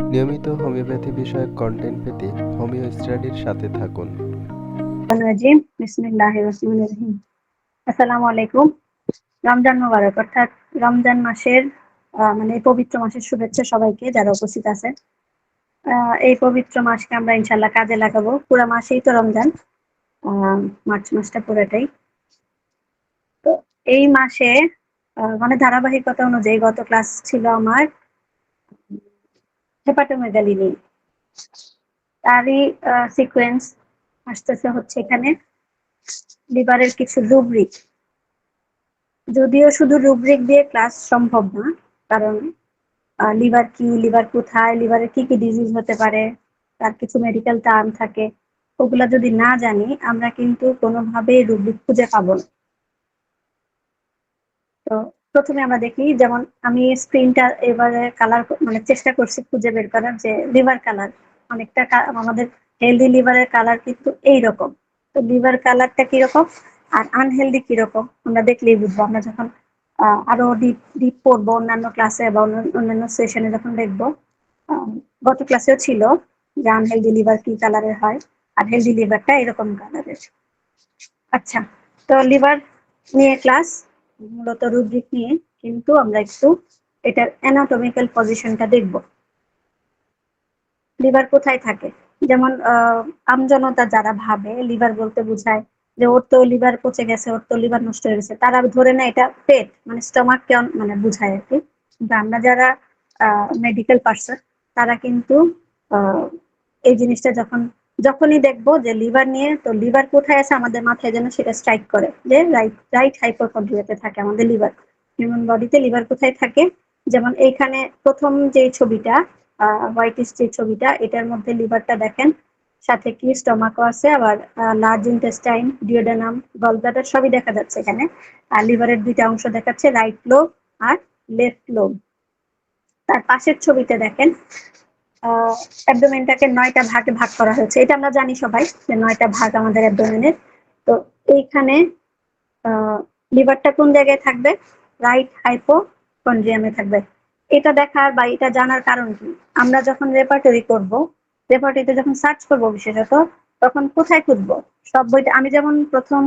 নিয়মিত হোমিওপ্যাথি বিষয়ক কন্টেন্ট পেতে হোমিও স্টাডির সাথে থাকুন। রাজিম বিসমিল্লাহির রহমানির রহিম। আসসালামু আলাইকুম। রমজান মোবারক, অর্থাৎ রমজান মাসের মানে এই পবিত্র মাসের শুভেচ্ছা সবাইকে যারা উপস্থিত আছেন। এই পবিত্র মাসকে আমরা ইনশাল্লাহ কাজে লাগাবো। পুরা মাসেই তো রমজান, মার্চ মাসটা পুরাটাই। তো এই মাসে মানে ধারাবাহিকতা অনুযায়ী গত ক্লাস ছিল আমার হেপাটোমেগালি নিয়ে। তারই সিকোয়েন্স আসতেছে হচ্ছে এখানে লিভারের কিছু রুব্রিক। যদিও শুধু রুব্রিক দিয়ে ক্লাস সম্ভব না, কারণ লিভার কি, লিভার কোথায়, লিভারের কি কি ডিজিজ হতে পারে, তার কিছু মেডিকেল টার্ম থাকে। ওগুলা যদি না জানি আমরা কিন্তু কোনোভাবেই রুব্রিক খুঁজে পাবো না। তো প্রথমে আমরা দেখি, যেমন আমি স্ক্রিনটা এবারে কালার মানে চেষ্টা করছি খুঁজে বের করার, যে লিভার কালার অনেকটা আমাদের হেলদি লিভারের কালার কিন্তু এইরকম। তো লিভার কালারটা কিরকম আর আনহেলদি কিরকম আমরা দেখলেই বুঝবো। আমরা যখন আরো ডিপ ডিপ পড়বো অন্যান্য ক্লাসে বা অন্যান্য সেশনে যখন দেখবো, আহ, গত ক্লাসেও ছিল যে আনহেলদি লিভার কি কালারের হয় আর হেলদি লিভারটা এরকম কালারের। আচ্ছা, তো লিভার নিয়ে ক্লাস, মূলত রুব্রিক নিয়ে, কিন্তু আমরা একটু এটার অ্যানাটমিক্যাল পজিশনটা দেখব। লিভার কোথায় থাকে? যেমন আমজনতা যারা ভাবে লিভার বলতে বোঝায় যে ওর তো লিভার পচে গেছে, ওর তো লিভার নষ্ট হয়ে গেছে, তারা ধরে না এটা পেট মানে স্টমাক কে মানে বোঝায় আর কি। কিন্তু আমরা যারা মেডিকেল পার্সন, তারা কিন্তু আহ, এই জিনিসটা যখনই দেখবো যে লিভার নিয়ে, তো লিভার কোথায় আছে আমাদের মাথায় যেন সেটা স্ট্রাইক করে, যে রাইট রাইট হাইপোকন্ড্রিয়াতে থাকে আমাদের লিভার। হিউম্যান বডিতে লিভার কোথায় থাকে? যেমন এইখানে প্রথম যে ছবিটা, হোয়াইটিশ যে ছবিটা, এটার মধ্যে লিভারটা দেখেন, সাথে কি স্টমাকও আছে, আবার লার্জ ইন্টেস্টাইন, ডিওডেনাম, গলব্লাডার সবই দেখা যাচ্ছে এখানে। আর লিভারের দুইটা অংশ দেখাচ্ছে, রাইট লোব আর লেফট লোব। তার পাশের ছবিতে দেখেন অ্যাবডোমেনটাকে 9টা ভাগে ভাগ করা হয়েছে। এটা আমরা জানি সবাই যে 9টা ভাগ আমাদের অ্যাবডোমেনের। তো এইখানে লিভারটা কোন জায়গায় থাকবে? রাইট হাইপোকন্ড্রিয়ামে থাকবে। এটা দেখার বা এটা জানার কারণ কি? আমরা যখন রেপার্টরি করব, রেপার্টরিতে যখন সার্চ করব বিশেষত, তখন কোথায় খুঁজবো? সব বইটা আমি যেমন প্রথম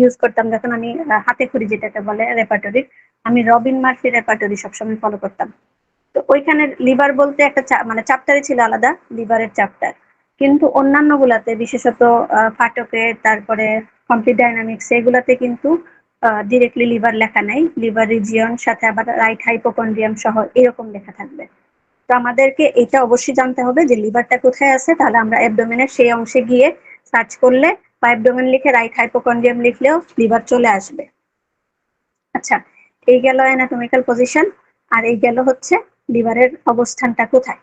ইউজ করতাম, যখন আমি হাতে খড়ি যেটাকে বলে রেপার্টরি, আমি রবিন মার্ফি রেপার্টরি সবসময় ফলো করতাম। তো ওইখানে লিভার বলতে একটা মানে চ্যাপ্টারই ছিল আলাদা, লিভারের চ্যাপ্টার। কিন্তু অন্যান্য গুলাতে, বিশেষত ফাটকে, তারপরে কমপ্লিট ডাইনামিক্স, এগুলাতে কিন্তু ডিরেক্টলি লিভার লেখা নাই, লিভার রিজিয়ন সাথে আবার রাইট হাইপোকন্ড্রিয়াম সহ এরকম লেখা থাকবে। তো আমাদেরকে এটা অবশ্যই জানতে হবে যে লিভারটা কোথায় আছে, তাহলে আমরা অ্যাবডোমেনের সেই অংশে গিয়ে সার্চ করলে বা অ্যাবডোমেন লিখে রাইট হাইপোকন্ড্রিয়াম লিখলেও লিভার চলে আসবে। আচ্ছা, এই গেল অ্যানাটমিক্যাল পজিশন, আর এই গেল হচ্ছে লিভারের অবস্থানটা কোথায়।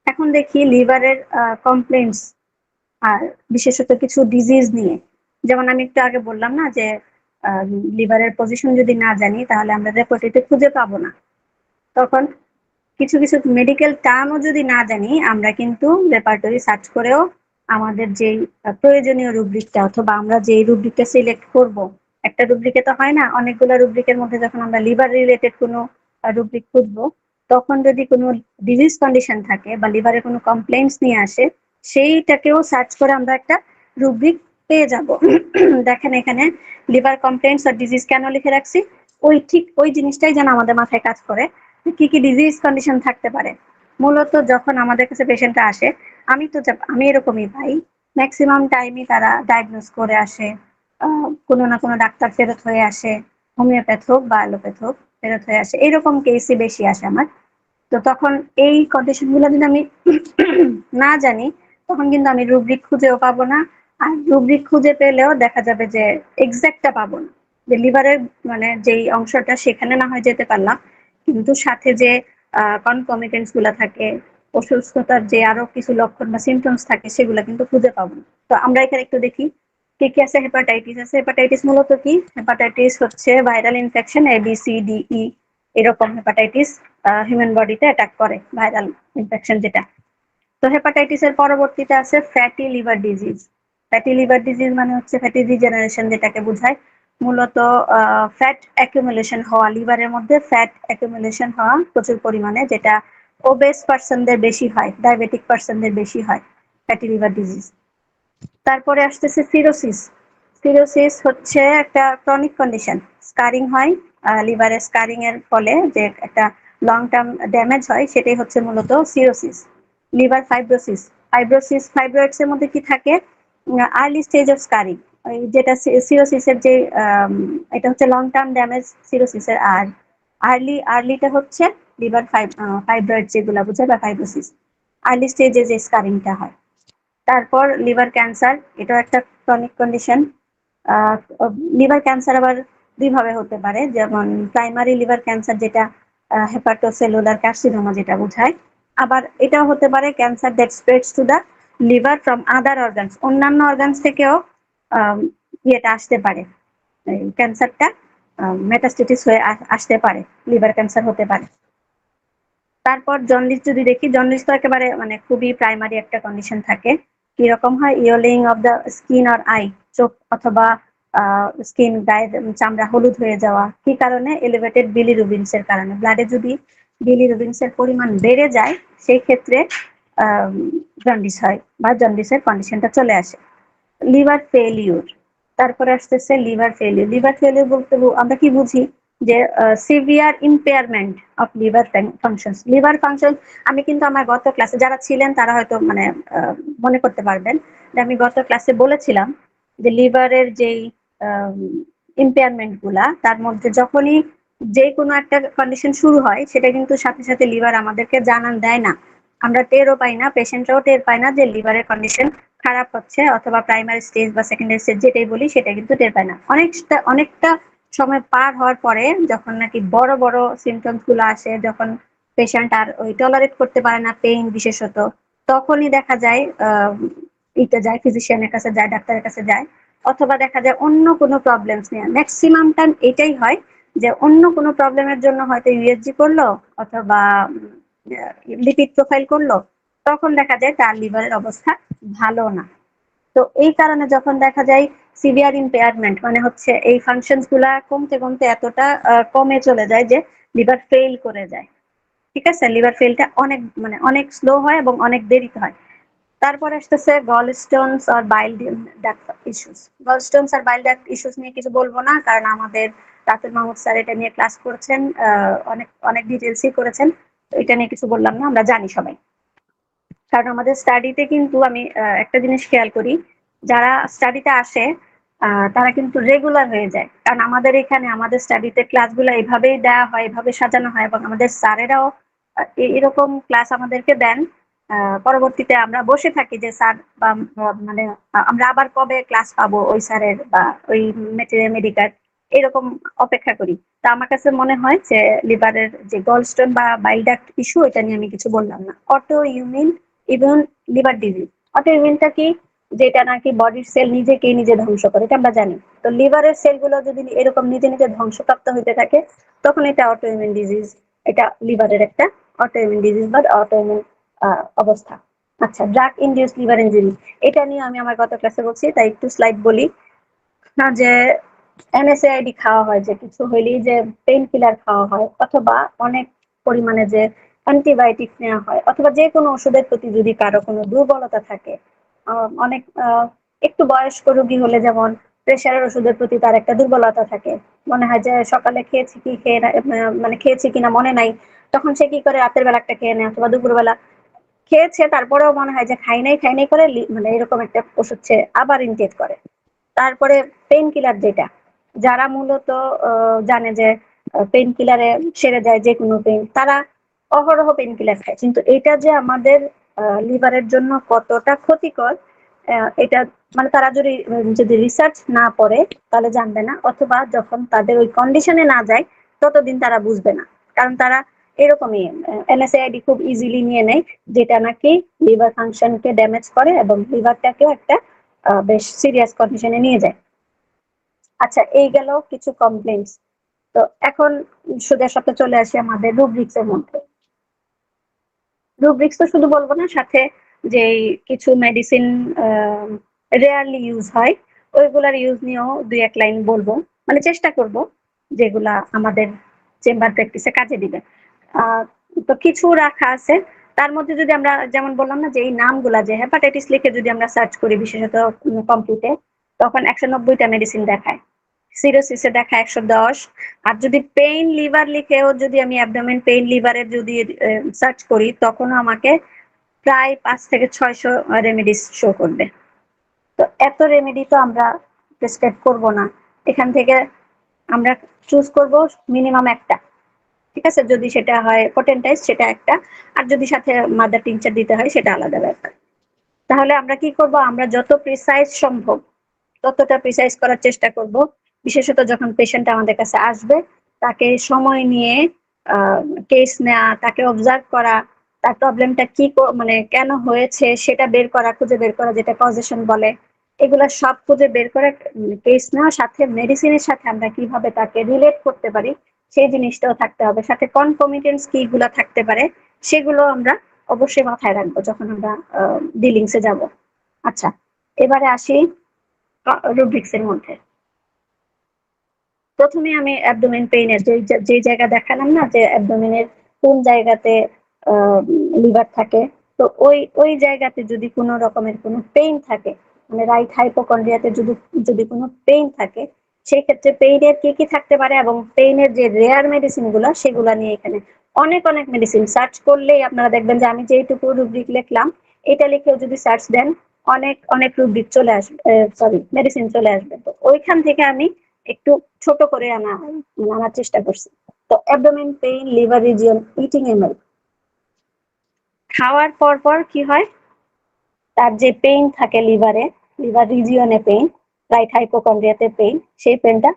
এখন দেখি লিভারের কমপ্লেন্টস আর বিশেষত কিছু ডিজিজ নিয়ে। যেমন আমি একটু আগে বললাম না যে লিভারের পজিশন যদি না জানি তাহলে আমরা রেপোর্টে খুঁজে পাবো না। তখন কিছু কিছু মেডিকেল টার্মও যদি না জানি, আমরা কিন্তু রেপার্টরি সার্চ করেও আমাদের যেই প্রয়োজনীয় রুব্রিকটা, অথবা আমরা যেই রুব্রিকটা সিলেক্ট করব, একটা রুব্রিকে তো হয় না, অনেকগুলো রুব্রিকের মধ্যে যখন আমরা লিভার রিলেটেড কোনো রুব্রিক খুঁজবো, তখন যদি কোনো ডিজিজ কন্ডিশন থাকে বা লিভারে কোনো কমপ্লেন্টস নিয়ে আসে, সেইটাকেও সার্চ করে আমরা একটা রুব্রিক পেয়ে যাব। দেখেন এখানে লিভার কমপ্লেন্টস আর ডিজিজ কেন লিখে রাখছি, ওই ঠিক ওই জিনিসটাই যেন আমাদের মাথায় কাজ করে। কি কি ডিজিজ কন্ডিশন থাকতে পারে? মূলত যখন আমাদের কাছে পেশেন্টরা আসে, আমি এরকমই পাই, ম্যাক্সিমাম টাইমই তারা ডায়াগনোস করে আসে, কোনো না কোনো ডাক্তার ফেরত হয়ে আসে, হোমিওপ্যাথ হোক বা অ্যালোপ্যাথ হোক, ফেরত হয়ে আসে, এরকম কেসই বেশি আসে আমার। তো তখন এই কন্ডিশন গুলো যদি আমি না জানি, তখন কিন্তু আমি রুব্রিক খুঁজেও পাবো না। আর রুব্রিক খুঁজে পেলেও দেখা যাবে যে এক্সাক্টটা পাবো না, যে লিভারের মানে যেই অংশটা সেখানে না হয় যেতে পারলাম, কিন্তু সাথে যে কনকমিটেন্স গুলা থাকে, অসুস্থতার যে আরো কিছু লক্ষণ বা সিমটমস থাকে, সেগুলা কিন্তু খুঁজে পাবো না। তো আমরা এখানে একটু দেখি কি কি আছে। হেপাটাইটিস আছে। হেপাটাইটিস মূলত কি? হেপাটাইটিস হচ্ছে ভাইরাল ইনফেকশন, ABCDE এরকম হেপাটাইটিস হিউম্যান বডিতে অ্যাটাক করে, ভাইরাল ইনফেকশন যেটা। তো হেপাটাইটিসের পরবর্তীতে আছে fatty liver disease. Fatty liver disease মানে হচ্ছে ফ্যাটি ডিজেনারেশন যেটাকে বোঝায়। মূলত ফ্যাট অ্যাকুমুলেশন হওয়া, লিভারের মধ্যে ফ্যাট অ্যাকুমুলেশন হওয়া প্রচুর পরিমাণে, যেটা ওবেস পার্সনদের বেশি হয়, ডায়াবেটিক পার্সনদের বেশি হয় ফ্যাটি লিভার ডিজিজ। তারপরে আসতেছে সিরোসিস। সিরোসিস হচ্ছে একটা ক্রনিক কন্ডিশন, স্কারিং হয়, লিভারের স্কারিং এর ফলে যে একটা লং টার্ম ড্যামেজ হয়, সেটাই হচ্ছে মূলত সিরোসিস। লিভার ফাইব্রোসিস, ফাইব্রয়েডস এর মধ্যে কি থাকে, আর্লি স্টেজ অফ স্কারিং, যেটা সিরোসিসের যে এটা হচ্ছে লং টার্ম ড্যামেজ সিরোসিসের। আর আর্লিটা হচ্ছে লিভার ফাইব্রয়েড যেগুলা বোঝায়, বা ফাইব্রোসিস, আর্লি স্টেজে যে স্কারিংটা হয়। তারপর লিভার ক্যান্সার, এটাও একটা ক্রনিক কন্ডিশন। লিভার ক্যান্সার আবার দুইভাবে হতে পারে, যেমন প্রাইমারি লিভার ক্যান্সার, যেটা হেপাটোসেলুলার কার্সিনোমা যেটা বোঝায়। আবার এটাও হতে পারে cancer that spreads to the liver from other organs, অন্যান্য অর্গানস থেকেও ইয়েটা আসতে পারে, ক্যান্সারটা মেটাস্টেটিস হয়ে আসতে পারে, লিভার ক্যান্সার হতে পারে। তারপর জন্ডিস যদি দেখি, জন্ডিস তো একেবারে মানে খুবই প্রাইমারি একটা কন্ডিশন থাকে। কিরকম হয়, yellowing of the skin or eye, চোখ অথবা স্কিন, গায়ের চামড়া হলুদ হয়ে যাওয়া। কি কারণে? এলিভেটেড বিলিরুবিনস এর কারণে। ব্লাডে যদি বিলিরুবিনস এর পরিমাণ বেড়ে যায়, সেই ক্ষেত্রে জন্ডিস হয় বা জন্ডিসের কন্ডিশনটা চলে আসে। লিভার ফেলিউর, তারপরে আসতেছে লিভার ফেলিউর বলতে আমরা কি বুঝি, যে severe impairment of liver function. Liver function, আমি কিন্তু আমার গত ক্লাসে, যারা ছিলেন তারা হয়তো মানে মনে করতে পারবেন যে আমি গত ক্লাসে বলেছিলাম যে লিভারের যেই ইম্পেয়ারমেন্ট গুলা, তার মধ্যে যখনই যে কোনো একটা কন্ডিশন শুরু হয়, সেটা কিন্তু সাথে সাথে লিভার আমাদেরকে জানান দেয় না, আমরা টেরও পাই না, পেশেন্টরাও টের পায় না যে লিভারের কন্ডিশন খারাপ হচ্ছে, অথবা প্রাইমারি স্টেজ বা সেকেন্ডারি স্টেজ যেটাই বলি, সেটা কিন্তু টের পায় না। অনেকটা সময় পার হওয়ার পরে, যখন নাকি বড় বড় সিমটমস গুলো আসে, যখন পেশেন্ট আর ওই টলারেট করতে পারে না পেইন বিশেষত, তখনই দেখা যায় ফিজিশিয়ানের কাছে যায়, ডাক্তারের কাছে যায়, অথবা দেখা যায় অন্য কোনো প্রবলেমস নিয়ে। ম্যাক্সিমাম টাইম এটাই হয় যে অন্য কোনো প্রবলেমের জন্য হয়তো ইউএসজি করলো, অথবা লিপিড প্রোফাইল করলো, তখন দেখা যায় তার লিভারের অবস্থা ভালো না। তো এই কারণে যখন দেখা যায় সিভিয়ার ইম্পেয়ারমেন্ট, মানে হচ্ছে এই ফাংশনস গুলা কমতে কমতে এতটা কমে চলে যায় যে লিভার ফেল করে যায়। ঠিক আছে, লিভার ফেলটা অনেক মানে অনেক স্লো হয় এবং অনেক দেরিতে হয়। তারপর আসতেছে গল স্টোনস আর বাইল ডাক্ট ইস্যুস। গল স্টোনস আর বাইল ডাক্ট ইস্যুস নিয়ে কিছু বলবো না, কারণ আমাদের রাতুল মাহমুদ স্যার এটা নিয়ে ক্লাস করছেন, অনেক অনেক ডিটেলসই করেছেন, তো এটা নিয়ে কিছু বললাম না, আমরা জানি সবাই। কারণ আমাদের স্টাডিতে কিন্তু আমি একটা জিনিস খেয়াল করি, যারা স্টাডিতে আসে তারা কিন্তু রেগুলার হয়ে যায়, কারণ আমাদের এখানে আমাদের স্টাডিতে ক্লাসগুলো এভাবেই দেওয়া হয়, এভাবে সাজানো হয়, এবং আমাদের স্যারেরাও এরকম ক্লাস আমাদেরকে দেন। পরবর্তীতে আমরা বসে থাকি যে স্যার বা মানে আমরা আবার কবে ক্লাস পাবো ওই স্যারের বা ওই মেডিকার, এরকম অপেক্ষা করি। তা আমার কাছে মনে হয় যে লিভারের যে গলস্টোন বা বাইল ডাক্ট ইস্যু, এটা নিয়ে আমি কিছু বললাম না। Auto immune immune liver disease, auto ইমিউনটা কি, যেটা নাকি বডির সেল নিজেকেই নিজে ধ্বংস করে, এটা আমরা জানি। তো লিভারের সেলগুলো যদি এরকম নিজে নিজে ধ্বংসপ্রাপ্ত হতে থাকে, তখন এটা অটো ইমিউন ডিজিজ, এটা লিভারের একটা অটো ইমিউন ডিজিজ বা অটো ইমিউন অবস্থা। আচ্ছা, ড্রাগ ইনডিউস লিভার ইনজুরি, এটা নিয়ে আমি আমার গত ক্লাসে বলছি, তাই একটু স্লাইড বলি না, যে এনএসএআইডি খাওয়া হয়, যে কিছু হইলেই যে পেইন কিলার খাওয়া হয়, অথবা অনেক পরিমাণে যে অ্যান্টিবায়োটিক নেওয়া হয়, অথবা যে কোনো ওষুধের প্রতি যদি কারো কোনো দুর্বলতা থাকে, অনেক একটু বয়স্ক রোগী হলে যেমন প্রেশারের ওষুধের প্রতি তার একটা দুর্বলতা থাকে, মনে হয় যে সকালে খেয়েছি কি মানে খেয়েছি কিনা মনে নাই, তখন সে কি করে, রাতের বেলা একটা খেয়ে নেয়, অথবা দুপুরবেলা খেয়েছে তারপরেও মনে হয় যে খাই নাই করে মানে এরকম একটা ওষুধ সে আবার ইনটেক করে। তারপরে পেইন কিলার, যেটা যারা মূলত জানে যে পেইন কিলারে সেরে যায় যে কোনো পেইন, তারা অহরহ পেইন কিলার খায়, কিন্তু এটা যে আমাদের লিভারের জন্য কতটা ক্ষতিকর, এটা মানে তারা যদি যদি রিসার্চ না করে তাহলে জানবে না, অথবা যখন তাদের ওই কন্ডিশনে না যায় ততদিন তারা বুঝবে না। কারণ তারা এরকমই এনএসএআইডি খুব ইজিলি নিয়ে নেয়, যেটা নাকি লিভার ফাংশনকে ড্যামেজ করে এবং লিভারটাকেও একটা বেশ সিরিয়াস কন্ডিশনে নিয়ে যায়। আচ্ছা, এই গেল কিছু কমপ্লেন্টস। তো এখন সোজা সাপে চলে আসি আমাদের রুব্রিক্স এর মধ্যে। রুব্রিক্স তো শুধু বলবো না, সাথে যে কিছু মেডিসিন রেয়ারলি ইউজ হয়, ওইগুলার ইউজ নিয়েও দুই এক লাইন বলবো। মানে চেষ্টা করব যেগুলা আমাদের চেম্বার প্র্যাকটিসে কাজে দিবে। তো কিছু রাখা আছে, তার মধ্যে যদি আমরা যেমন বললাম না যে এই নামগুলা, যে হেপাটাইটিস লিখে যদি আমরা সার্চ করি বিশেষত কম্পিউটারে, তখন 190টা মেডিসিন দেখায়, সিরোসিসে দেখায় 110। আর যদি পেইন লিভার লিখেও যদি আমি অ্যাবডোমেন পেইন লিভারের যদি সার্চ করি, তখনও আমাকে প্রায় 5 থেকে 600 রেমেডিস শো করবে। তো এত রেমেডি তো আমরা প্রেসক্রাইব করব না, এখান থেকে আমরা চুজ করব মিনিমাম একটা। ঠিক আছে, যদি সেটা হয় পটেন্টাইজ সেটা একটা, আর যদি সাথে মাদার টিংচার দিতে হয় সেটা আলাদা ব্যাপার। তাহলে আমরা কি করব, আমরা যত প্রিসাইজ সম্ভব ততটা প্রিসাইজ করার চেষ্টা করব। বিশেষত যখন পেশেন্ট আমাদের কাছে আসবে, তাকে সময় নিয়ে কেস নেওয়া, তাকে অবজার্ভ করা, তার প্রবলেমটা কি মানে কেন হয়েছে সেটা বের করা, খুঁজে বের করা, যেটা কজেশন বলে, এগুলা সব খুঁজে বের করে কেস নেওয়ার সাথে মেডিসিনের সাথে আমরা কিভাবে তাকে রিলেট করতে পারি সেই জিনিসটাও থাকতে হবে। সাথে কনকমিটেন্স কি গুলা থাকতে পারে সেগুলো আমরা অবশ্যই মাথায় রাখবো যখন আমরা ডিলিংসে যাব। আচ্ছা, এবারে আসি রুব্রিক্স এর মধ্যে। প্রথমে আমি অ্যাবডোমেন পেইনের যে জায়গা দেখালাম না যে অ্যাবডোমেনের কোন জায়গাতে লিভার থাকে, তো ওই জায়গাতে যদি কোনো রকমের কোনো পেইন থাকে, মানে রাইট হাইপোকন্ড্রিয়াতে যদি যদি কোনো পেইন থাকে, সেই ক্ষেত্রে পেইনের কি কি থাকতে পারে এবং পেইনের যে রেয়ার মেডিসিন গুলা সেগুলা নিয়ে এখানে অনেক অনেক মেডিসিন সার্চ করলেই আপনারা দেখবেন যে আমি যেইটুকু রুব্রিক লিখলাম, এটা লিখেও যদি সার্চ দেন অনেক অনেক রুব্রিক চলে আসবে, সরি মেডিসিন চলে আসবে। তো ওইখান থেকে আমি একটু ছোট করে আনার চেষ্টা করছি। তো abdomen pain, liver region, eating ML, খাওয়ার পর পর কি হয়, তার যে পেইন থাকে লিভারে, লিভার রিজিয়নে পেইন, রাইট হাইপোকন্ড্রিয়াতে পেইন, সেই পেইনটা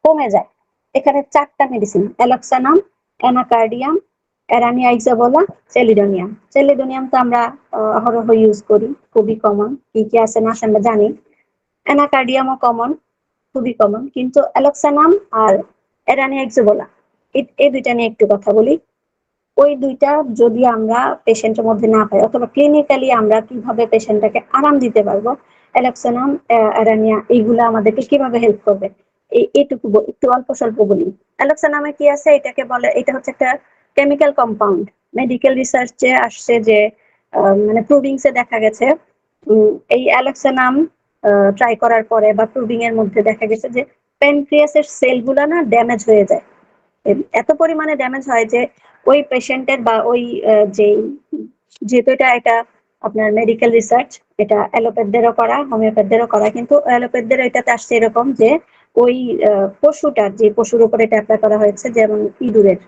কমে যায়। এখানে 4টা মেডিসিন, অ্যালক্সানাম, অ্যানাকার্ডিয়াম, অ্যারানিয়া ইজাবোলা, চেলিডোনিয়াম। চেলিডোনিয়াম তো আমরা অহরহ ইউজ করি, খুবই কমন। কি কি আছে না আমরা জানি। অ্যানাকার্ডিয়ামও কমন, খুবই কমন। কিন্তু অ্যালক্সানাম আর অ্যারানিয়া ইজাবোলা, এই দুইটা নিয়ে একটু কথা বলি। ওই দুইটা যদি আমরা পেশেন্টের মধ্যে না পাই, অথবা ক্লিনিক্যালি আমরা কিভাবে পেশেন্টটাকে আরাম দিতে পারবো, অ্যালক্সানাম, অ্যারানিয়া এইগুলা আমাদেরকে কিভাবে হেল্প করবে, এইটুকু একটু অল্প স্বল্প বলি। অ্যালক্সানামে কি আছে, এটাকে বলে, এটা হচ্ছে একটা কেমিক্যাল কম্পাউন্ড। মেডিকেল রিসার্চে আসছে যে মানে প্রুভিংসে দেখা গেছে, এই অ্যালক্সানাম ট্রাই করার পরে বা প্রুভিং এর মধ্যে দেখা গেছে যে প্যানক্রিয়াসের সেলগুলা না ড্যামেজ হয়ে যায়। এত পরিমাণে ড্যামেজ হয় যে ওই পেশেন্টের বা ওই যে, যেহেতু এটা আপনার মেডিকেল রিসার্চ, এটা অ্যালোপ্যাথদেরও করা, হোমিওপ্যাথদেরও করা, কিন্তু অ্যালোপ্যাথদের এটাতে আসছে এরকম যে ওই পশুটার, যে পশুর উপর এটা অ্যাপ্লাই করা হয়েছে, যেমন ইঁদুরের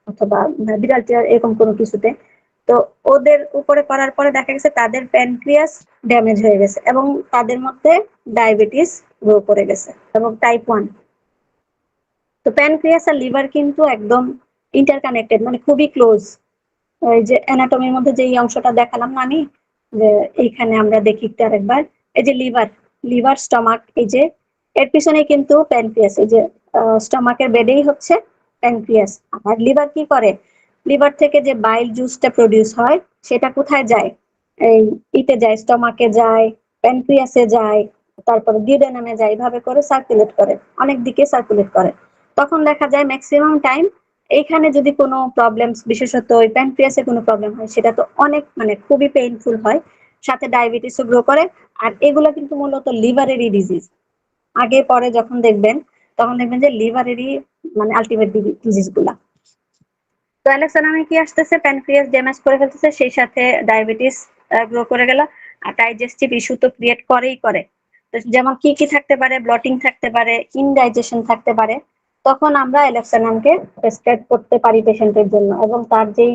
অথবা বিড়ালটির এরকম কোনো কিছুতে, তো ওদের উপরে করার পরে দেখা গেছে তাদের প্যানক্রিয়াস ড্যামেজ হয়ে গেছে এবং তাদের মধ্যে ডায়াবেটিস গ্রো করে গেছে, এবং টাইপ 1। তো প্যানক্রিয়াস আর লিভার কিন্তু একদম ইন্টারকানেক্টেড, মানে খুবই ক্লোজ। ওই যে অ্যানাটমির মধ্যে যে অংশটা দেখালাম না আমি, যে এইখানে আমরা দেখি একটু আরেকবার, এই যে লিভার, লিভার স্টমাক, এই যে এর পিছনে কিন্তু প্যানক্রিয়াস, এই যে স্টমাকের বেডেই হচ্ছে প্যানক্রিয়াস। আর লিভার কি করে, লিভার থেকে যে বাইল জুসটা প্রডিউস হয় সেটা কোথায় যায়, এই ইতে যায়, স্টমাকে যায়, প্যানক্রিয়াসে যায়, তারপরে ডিউডেনামে যায়, এইভাবে করে সার্কুলেট করে, অনেক দিকে সার্কুলেট করে। তখন দেখা যায় ম্যাক্সিমাম টাইম এইখানে যদি কোনো প্রবলেম, বিশেষত ওই প্যানক্রিয়াসে কোনো প্রবলেম হয়, সেটা তো অনেক মানে খুবই পেইনফুল হয়, সাথে ডায়াবেটিসও গ্রো করে। আর এগুলো কিন্তু মূলত লিভারেরই ডিজিজ। আগে পরে যখন দেখবেন, তখন দেখবেন যে লিভারেরই মানে আলটিমেট ডিজিজ গুলা। তো অ্যালেক্সানামে কি আসতেছে, প্যানক্রিয়াস ড্যামেজ করে ফেলতেছে, সেই সাথে ডায়াবেটিস গ্রো করে গেল। আর ডাইজেস্টিভ ইস্যু তো ক্রিয়েট করেই করে। তো যেমন কি কি থাকতে পারে, ব্লটিং থাকতে পারে, ইনডাইজেশন থাকতে পারে। তখন আমরা অ্যালেক্সানামকে প্রেসক্রাইব করতে পারি পেশেন্টের জন্য, এবং তার যেই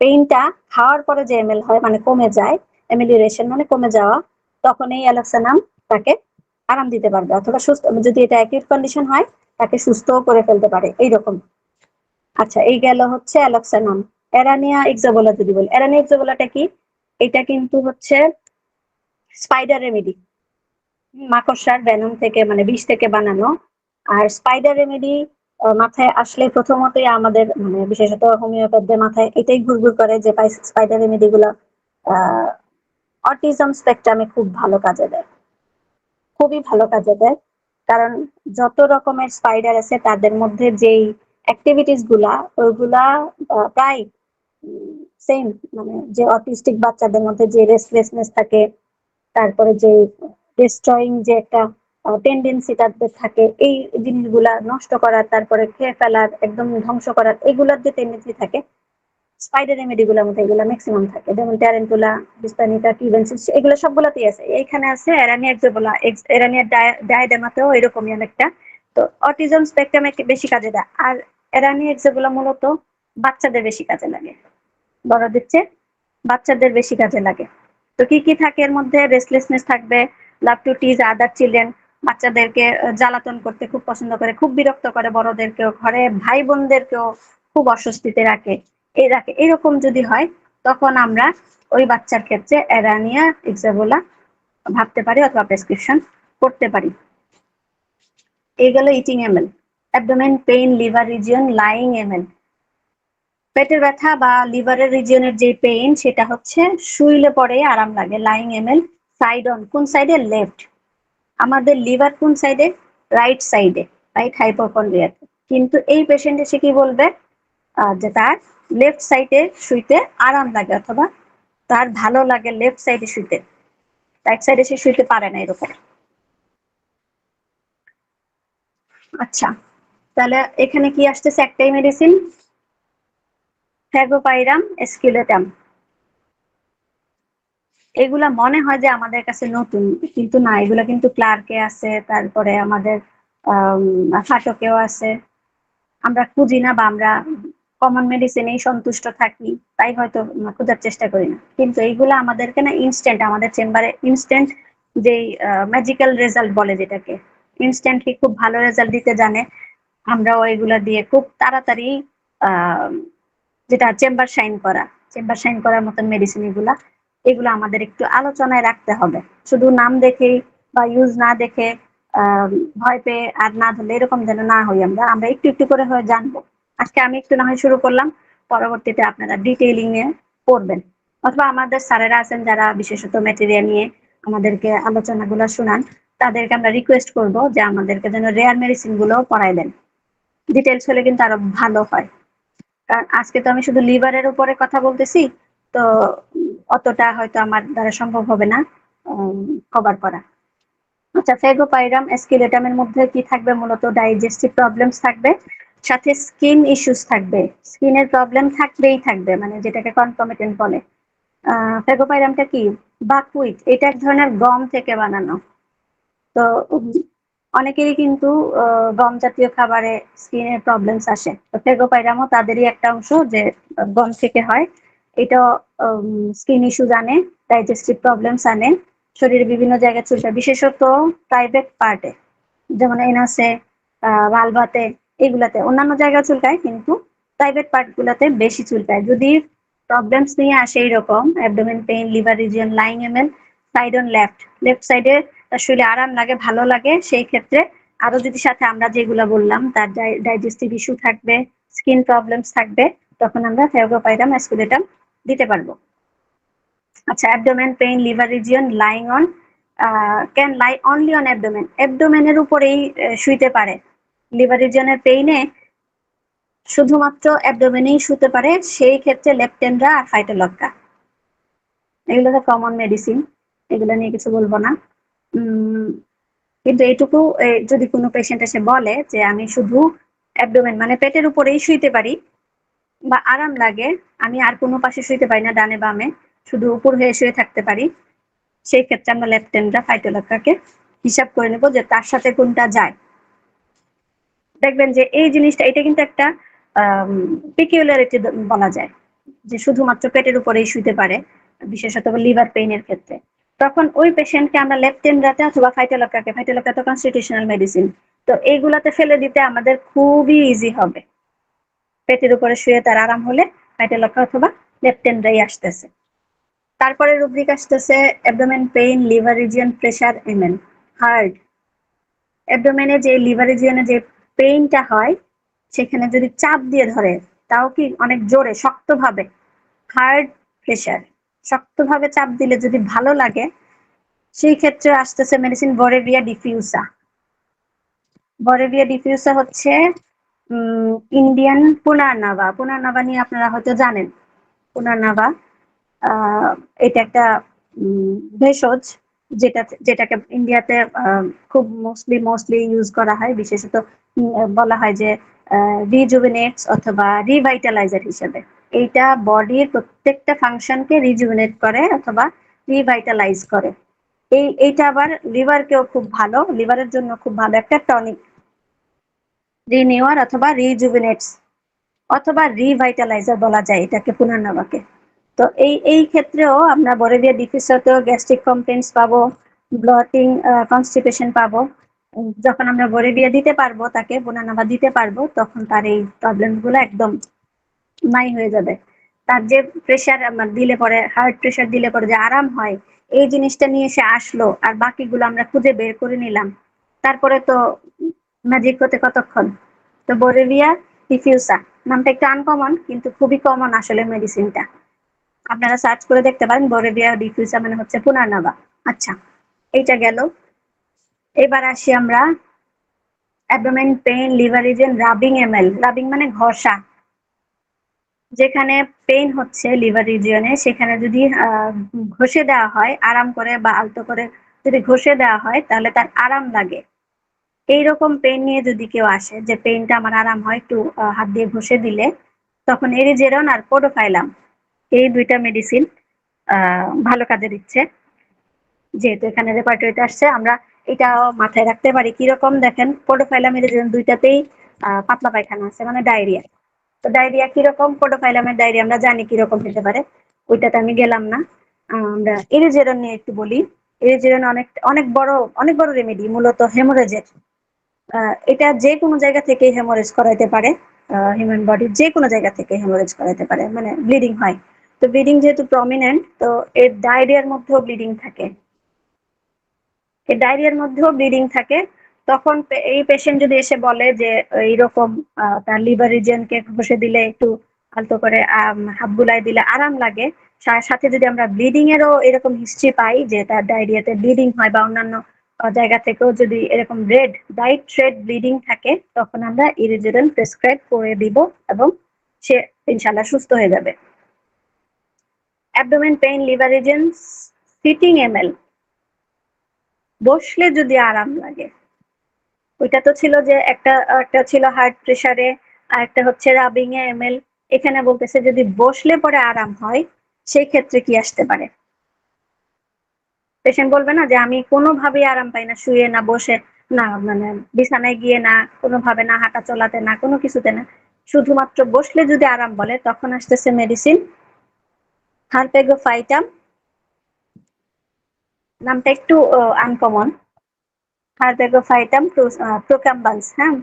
পেইনটা খাওয়ার পরে যে এমএল হয়, মানে কমে যায়, এমিলিউরেশন মানে কমে যাওয়া, তখন এই অ্যালেক্সানাম তাকে আরাম দিতে পারবে, অথবা সুস্থ, যদি এটা অ্যাকিউট কন্ডিশন হয় তাকে সুস্থও করে ফেলতে পারে, এইরকম। আচ্ছা, এই গেল হচ্ছে অ্যালক্সানাম। অ্যারানিয়া এক্সাবোলা যদি বলি, অ্যারানিয়া এক্সাবোলাটা কি, এটা কিন্তু হচ্ছে স্পাইডার রেমেডি, মাকড়সার ভেনম থেকে মানে বিষ থেকে বানানো। আর স্পাইডার রেমেডি মাথায় আসলে প্রথমতই আমাদের মানে বিশেষত হোমিওপ্যাথদের মাথায় এটাই ঘুরঘুর করে যে স্পাইডার রেমেডি গুলা অটিজম স্পেকট্রামে খুব ভালো কাজে দেয়, খুবই ভালো কাজে দেয়। কারণ যত রকমের স্পাইডার আছে তাদের মধ্যে যেই অ্যাক্টিভিটিস গুলা ওইগুলা প্রায় সেম, মানে যে অটিস্টিক বাচ্চাদের মধ্যে যে রেস্টলেসনেস থাকে, তারপরে যে ডিস্ট্রয়িং যে একটা টেন্ডেন্সি তাদের থাকে, এই জিনিসগুলা নষ্ট করার, তারপরে খেয়ে ফেলার, একদম ধ্বংস করার, এগুলার যে টেন্ডেন্সি থাকে স্পাইডার রেমেডি গুলোর মধ্যে এগুলো ম্যাক্সিমাম থাকে। যেমন ট্যারেন্টুলা, হিস্পানিকা, কিউবেনসিস, এগুলো সবগুলোতেই আছে। এইখানে আছে এরানিয়া এক্সোবুলা, এরানিয়া ডায়াডেমাতেও এরকমই অনেকটা। তো অটিজম স্পেকট্রামে বেশি কাজে দেয়। আর এরানিয়া এক্সোবুলা মূলত বাচ্চাদের বেশি কাজে লাগে, বড়দের চেয়ে বাচ্চাদের বেশি কাজে লাগে। তো কি কি থাকে এর মধ্যে? রেস্টলেসনেস থাকবে, love to tease other children, বাচ্চাদেরকে জ্বালাতন করতে খুব পছন্দ করে, খুব বিরক্ত করে বড়দেরকেও, ঘরে ভাই বোনদেরকেও খুব অস্বস্তিতে রাখে। এরকম যদি হয় তখন আমরা ওই বাচ্চার ক্ষেত্রে এরানিয়া এক্সাবুলা ভাবতে পারি অথবা প্রেসক্রিপশন করতে পারি। এই গেল eating ML. Abdomen pain, liver region, lying ML. পেটের ব্যথা বা লিভারের রিজিয়নের যে পেইন সেটা হচ্ছে শুইলে পরে আরাম লাগে, লাইং এমএল। সাইড অন, কোন সাইডে? লেফট। আমাদের লিভার কোন সাইডে? রাইট সাইডে, রাইট হাইপোকন্ড্রিয়াতে। কিন্তু এই পেশেন্ট এসে কি বলবে? যে তার লেফট সাইডে শুইতে আরাম লাগে অথবা তার ভালো লাগে লেফট সাইডে শুইতে, রাইট সাইডে সে শুইতে পারে না, এরকম। আচ্ছা, তাহলে এখানে কি আসতেছে? একটাই মেডিসিন, ফেগোপাইরাম এসকিউলেটাম। এগুলা মনে হয় যে আমাদের কাছে নতুন, কিন্তু না, এগুলা কিন্তু ক্লার্কে আছে, তারপরে আমাদের ফাটকেও আছে। আমরা খুঁজি না বা আমরা কমন মেডিসিনেই সন্তুষ্ট থাকি, তাই হয়তো খোঁজার চেষ্টা করি না। কিন্তু এইগুলো আমাদেরকে না ইনস্ট্যান্ট, আমাদের চেম্বারে ইনস্ট্যান্ট যেই ম্যাজিক্যাল রেজাল্ট বলে যেটাকে, ইনস্ট্যান্টলি খুব ভালো রেজাল্ট দিতে জানে। আমরাও এগুলা দিয়ে খুব তাড়াতাড়ি আহ যেটা চেম্বার সাইন করার মতন মেডিসিন এগুলা, এগুলো আমাদের একটু আলোচনায় রাখতে হবে। শুধু নাম দেখেই বা ইউজ না দেখে ভয় পেয়ে আর না ধরলে এরকম যেন না হই। আমরা আমরা একটু একটু করে হয়ে জানবো। আজকে আমি একটু না হয় শুরু করলাম, পরবর্তীতে আপনারা ডিটেইলিং এ পড়বেন, অথবা আমাদের স্যারেরা আছেন যারা বিশেষত ম্যাটেরিয়াল নিয়ে আমাদেরকে আলোচনাগুলো শোনান, তাদেরকে আমরা রিকোয়েস্ট করব যে আমাদেরকে যেন রেয়ার মেডিসিন গুলো পড়াই দেন। ডিটেলস হলে কিন্তু আরো ভালো হয়। কারণ আজকে তো আমি শুধু লিভারের উপরে কথা বলতেছি, তো অতটা হয়তো আমার দ্বারা সম্ভব হবে না কভার করা। আচ্ছা, ফেগোপাইরাম এসকিউলেটামের মধ্যে কি থাকবে? মূলত ডাইজেস্টিভ প্রবলেমস থাকবে, সাথে স্কিন ইস্যুস থাকবে। স্কিনের প্রবলেম থাকবেই থাকবে, মানে যেটাকে কনকমিটেন্ট বলে। ফেগোপাইরামটা কি? বাকহুইট, এটা এক ধরনের গম থেকে বানানো। তো অনেকেরই কিন্তু গম জাতীয় খাবারে স্কিনের প্রবলেমস আসে। তো ফেগোপাইরামও তাদেরই একটা অংশ, যে গম থেকে হয়। এটা স্কিন ইস্যুজ আনে, ডাইজেস্টিভ প্রবলেমস আনে, শরীরের বিভিন্ন জায়গায় চুলকায়, বিশেষত প্রাইভেট পার্টে, যেমন এনাসে, ভালভাতে, এগুলাতে। অন্যান্য জায়গায় চুলকায়, কিন্তু প্রাইভেট পার্ট গুলাতে বেশি চুলকায়। যদি প্রবলেমস নিয়ে আসে এইরকম abdomen pain, liver region, lying ML, side on left, left সাইডে আসলে আরাম লাগে, ভালো লাগে, সেই ক্ষেত্রে আরো যদি সাথে আমরা যেগুলো বললাম তার ডাইজেস্টিভ ইস্যু থাকবে, স্কিন প্রবলেমস থাকবে, তখন আমরা ফেগোপাইরাম এসকুলেটাম দিতে পারবো। আচ্ছা, abdomen pain, liver region, lying on, can lie only on abdomen, অ্যাবডোমেনের উপরেই শুইতে পারে। লিভার রিজিয়নের পেইনে শুধুমাত্র অ্যাবডোমেনেই শুতে পারে, সেই ক্ষেত্রে লেপটেন্ড্রা আর ফাইটোলক্কা, এগুলো তো কমন মেডিসিন, এগুলো নিয়ে কিছু বলবো না। কিন্তু এইটুকু, যদি কোনো পেশেন্ট এসে বলে যে আমি শুধু অ্যাবডোমেন মানে পেটের উপরেই শুইতে পারি বা আরাম লাগে, আমি আর কোনো পাশে শুইতে পারি না, ডানে বামে, শুধু উপর হয়ে শুয়ে থাকতে পারি, সেই ক্ষেত্রে আমরা লেপটেন্ড্রা ফাইটোলক্কাকে হিসাব করে নেবো যে তার সাথে কোনটা যায়। দেখবেন যে এই জিনিসটা, এটা কিন্তু একটা পিকিউলারিটি বলা যায়, যে শুধুমাত্র পেটের উপরেই শুইতে পারে, বিশেষত লিভার পেইনের ক্ষেত্রে। তখন ওই পেশেন্টকে আমরা লেপটেন্ড্রাতে অথবা ফাইটোলক্কা তো কনস্টিটিউশনাল মেডিসিন, তো এইগুলাতে ফেলে দিতে আমাদের খুবই ইজি হবে। পেটের উপরে শুয়ে তার আরাম হলে ফাইটোলক্কা অথবা লেপটেন্ড্রাই আসতেছে। তারপরে রুব্রিক আসতেছে abdomen pain, liver region, pressure, এমএন, হার্ট। অ্যাবডোমেনে যে লিভার রিজিয়নে যে পেইনটা হয়, সেখানে যদি চাপ দিয়ে ধরে, তাও কি অনেক জোরে শক্তভাবে, হার্ড প্রেসার, শক্তভাবে চাপ দিলে যদি ভালো লাগে, সেই ক্ষেত্রে আসতেছে মেডিসিন বরেভিয়া ডিফিউসা। বরেভিয়া ডিফিউসা হচ্ছে ইন্ডিয়ান পুনারনাভা। পুনারনাভা নিয়ে আপনারা হয়তো জানেন। পুনারনাভা এটা একটা ভেষজ, যেটাকে ইন্ডিয়াতে খুব মোস্টলি ইউজ করা হয়, বিশেষত বলা হয় যে রিজুভিনেটস অথবা রিভাইটালাইজার হিসেবে। এইটা বডির প্রত্যেকটা ফাংশনকে রিজুভিনেট করে অথবা রিভাইটালাইজ করে। এইটা আবার লিভারকেও খুব ভালো, লিভারের জন্য খুব ভালো একটা টনিক। রিনিউয়ার অথবা রিজুভিনেটস অথবা রিভাইটালাইজার বলা যায় এটাকে, পুনর্নবাকে। তো এই ক্ষেত্রেও আমরা বরেভিয়া ডিফিউসাতেও গ্যাস্ট্রিক কমপ্লেন্টস পাবো, ব্লটিং, কনস্টিপেশন পাবো। যখন আমরা বরেভিয়া দিতে পারবো, তাকে পুনর্নবা দিতে পারবো, তখন তার এই প্রবলেম গুলো একদম নাই হয়ে যাবে। তার যে প্রেশার দিলে পরে, হার্ট প্রেশার দিলে পরে যে আরাম হয়, এই জিনিসটা নিয়ে সে আসলো, আর বাকিগুলো আমরা খুঁজে বের করে নিলাম, তারপরে তো ম্যাজিক হতে কতক্ষণ। তো বরেভিয়া ডিফিউসা নামটা একটু আনকমন, কিন্তু খুবই কমন আসলে মেডিসিনটা। আপনারা সার্চ করে দেখতে পারেন, বরেভিয়া ডিফিউসা মানে হচ্ছে পুনর্নবা। আচ্ছা, এইটা গেল। এবার আসি আমরা abdomen pain, liver reason, rubbing ML. Rubbing মানে ঘষা। যেখানে পেইন হচ্ছে লিভার রিজিয়নে, সেখানে যদি ঘষে দেওয়া হয় আরাম করে বা আলতো করে, যদি ঘষে দেওয়া হয় তাহলে তার আরাম লাগে। এইরকম পেইন নিয়ে যদি কেউ আসে যে পেইনটা আমার আরাম হয় একটু হাত দিয়ে ঘষে দিলে, তখন এরিজেরন আর পোডোফাইলাম এই দুইটা মেডিসিন ভালো কাজে দিচ্ছে। যেহেতু এখানে রেপার্টরিতে আসছে, আমরা এটাও মাথায় রাখতে পারি। কিরকম দেখেন, পোডোফাইলাম এরিজেরন দুইটাতেই পাতলা পায়খানা আছে, মানে ডায়রিয়া। তো ডায়রিয়া কিরকম, পোডোফাইলামের ডায়রিয়া আমরা জানি কিরকম হতে পারে, ওইটাতে আমি গেলাম না। আমরা এরিজেরন নিয়ে একটু বলি। এরিজেরন অনেক অনেক বড় রেমেডি, মূলত হেমোরেজের। এটা যে কোনো জায়গা থেকে হেমোরেজ করাইতে পারে, হিউম্যান বডির যে কোনো জায়গা থেকে হেমোরেজ করাইতে পারে, মানে ব্লিডিং হয়। তো ব্লিডিং যেহেতু প্রমিনেন্ট, তো এর ডায়রিয়ার মধ্যেও ব্লিডিং থাকে, এই ডায়রিয়ার মধ্যেও ব্লিডিং থাকে। তখন এই পেশেন্ট যদি এসে বলে যে এইরকম তার লিভার রিজিয়নকে ঘষে দিলে, একটু আলতো করে হাত বুলাই দিলে আরাম লাগে, সাথে যদি আমরা ব্লিডিং এরও এরকম হিস্ট্রি পাই যে তার ডায়রিয়াতে ব্লিডিং হয়, বা অন্যান্য জায়গা থেকেও যদি এরকম ব্রাইট রেড ব্লিডিং থাকে, তখন আমরা ইরিজেরন প্রেসক্রাইব করে দিব এবং সে ইনশাল্লাহ সুস্থ হয়ে যাবে। Abdomen pain, liver region, sitting এমএল, বসলে যদি আরাম লাগে। ওইটা তো ছিল যে একটা একটা ছিল হার্ট প্রেসারে, আর একটা হচ্ছে রাবিং এ এমএল। এখানে বলতেছে যদি বসলে পরে আরাম হয়, সেই ক্ষেত্রে কি আসতে পারে। পেশেন্ট বলবে না যে আমি কোনোভাবেই আরাম পাই না, শুয়ে না, বসে না, মানে বিছানায় গিয়ে না, কোনোভাবে না, হাঁটা চলাতে না, কোনো কিছুতে না, শুধুমাত্র বসলে যদি আরাম বলে, তখন আসতেছে মেডিসিন হারপেগোফাইটাম। নামটা একটু আনকমন, হারপেগোফাইটাম প্রোকাম্বান্স। হ্যাঁ,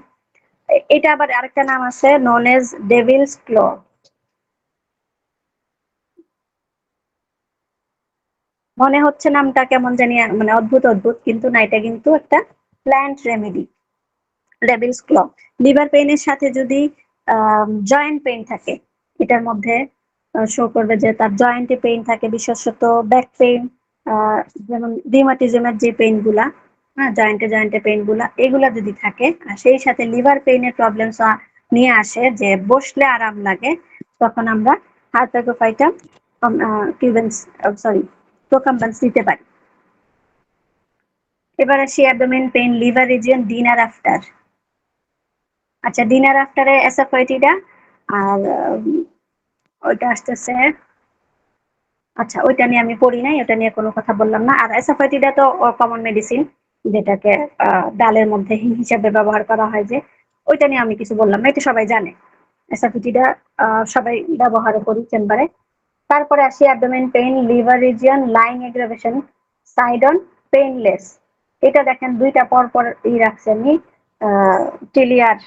এটা আবার আরেকটা নাম আছে, নন এজ ডেভিলস ক্লো। মনে হচ্ছে নামটা কেমন জানি মানে অদ্ভুত অদ্ভুত, কিন্তু না, এটা কিন্তু একটা প্ল্যান্ট রেমেডি, ডেভিলস ক্ল। লিভার পেইনের সাথে যদি জয়েন্ট পেইন থাকে, এটার মধ্যে শো করবে যে তার জয়েন্টে পেইন থাকে, বিশেষত ব্যাক পেইন, যেমন রিউমাটিজমের যে পেইন গুলা, হ্যাঁ, জয়েন্টে পেইন গুলা, এগুলা যদি থাকে, আর সেই সাথে লিভার পেইনের প্রবলেম নিয়ে আসে যে বসলে আরাম লাগে, তখন আমরা হারপেগোফাইটাম কিউবেন্স, সরি, প্রোকাম্বান্স দিতে পারি। এবার আসি abdomen pain, liver region, dinner after. আচ্ছা, ডিনার আফটারে অ্যাসাফোয়েটিডা, আর ওইটা আসতেছে, আচ্ছা ওইটা নিয়ে আমি পড়ি নাই, ওটা নিয়ে কোনো কথা বললাম না। আর অ্যাসাফোয়েটিডা তো কমন মেডিসিন, যেটাকে ডালের মধ্যে হিং হিসাবে ব্যবহার করা হয়, যে ওইটা নিয়ে আমি কিছু বললাম না, এটা সবাই জানে। অ্যাসাফোয়েটিডা সবাই ব্যবহার করি চেম্বারে। তারপরে আসি abdomen pain, liver region, lying aggravation, সাইডন, পেইনলেস। এটা দেখেন দুইটা পর পর রাখছে আমি, টেলিয়ার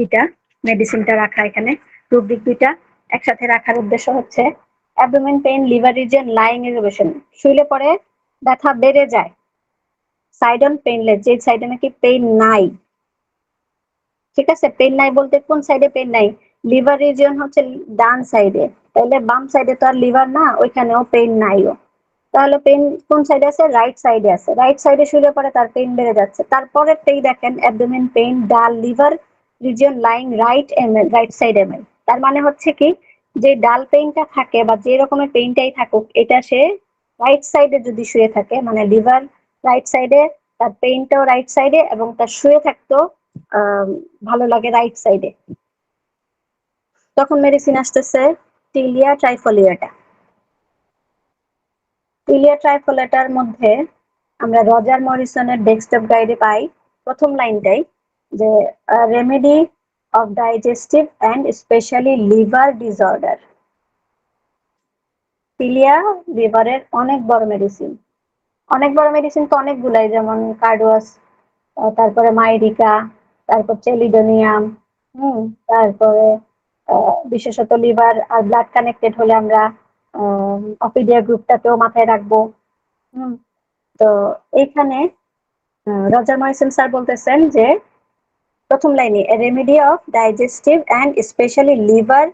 এটা মেডিসিনটা রাখা এখানে, রুব্রিক দুইটা একসাথে রাখার উদ্দেশ্য হচ্ছে abdomen pain, liver region, lying elevation, শুইলে পরে ব্যথা বেড়ে যায়। সাইডন পেইনলেস, যে সাইডে নাকি পেইন নাই, ঠিক আছে, পেইন নাই বলতে কোন সাইডে পেইন নাই, লিভার রিজিয়ন হচ্ছে ডান সাইডে, তাহলে বাম সাইডে তো আর লিভার না, ওইখানেও পেইন নাইও। তাহলে পেইন কোন সাইডে আছে? রাইট সাইডে আছে। রাইট সাইডে শুলে পরে তার পেইন বেড়ে যাচ্ছে। তারপরেরটাই দেখেন অ্যাবডোমেন পেইন, ডাল liver region lying right side ML. তার মানে হচ্ছে কি, যে ডাল পেইনটা থাকে বা যে রকমের পেইনটাই থাকুক, এটা সে রাইট সাইডে যদি শুয়ে থাকে, মানে লিভার রাইট সাইডে, তার পেইনটাও রাইট সাইডে, এবং তার শুয়ে থাকতেও ভালো লাগে রাইট সাইডে, তখন মেডিসিন আসতেছে টিলিয়া ট্রাইফোলিয়াটা। টিলিয়া ট্রাইফোলেটার মধ্যে আমরা রজার মরিসনের ডেস্কটপ গাইডে পাই প্রথম লাইনটাই, যে remedy of digestive and specially liver disorder. Tilia লিভারের অনেক বড় মেডিসিন। অনেক বড় মেডিসিন তো অনেকগুলাই, যেমন কার্ডোয়াস, তারপরে মাইরিকা, তারপর চেলিডোনিয়াম, তারপরে বিশেষত লিভার আর ব্লাড কানেক্টেড হলে আমরা অপিডিয়া গ্রুপটাকেও মাথায় রাখবো। হুম তো এইখানে রজার মরিসন স্যার বলতেছেন যে প্রথম লাইনে remedy of digestive and specially liver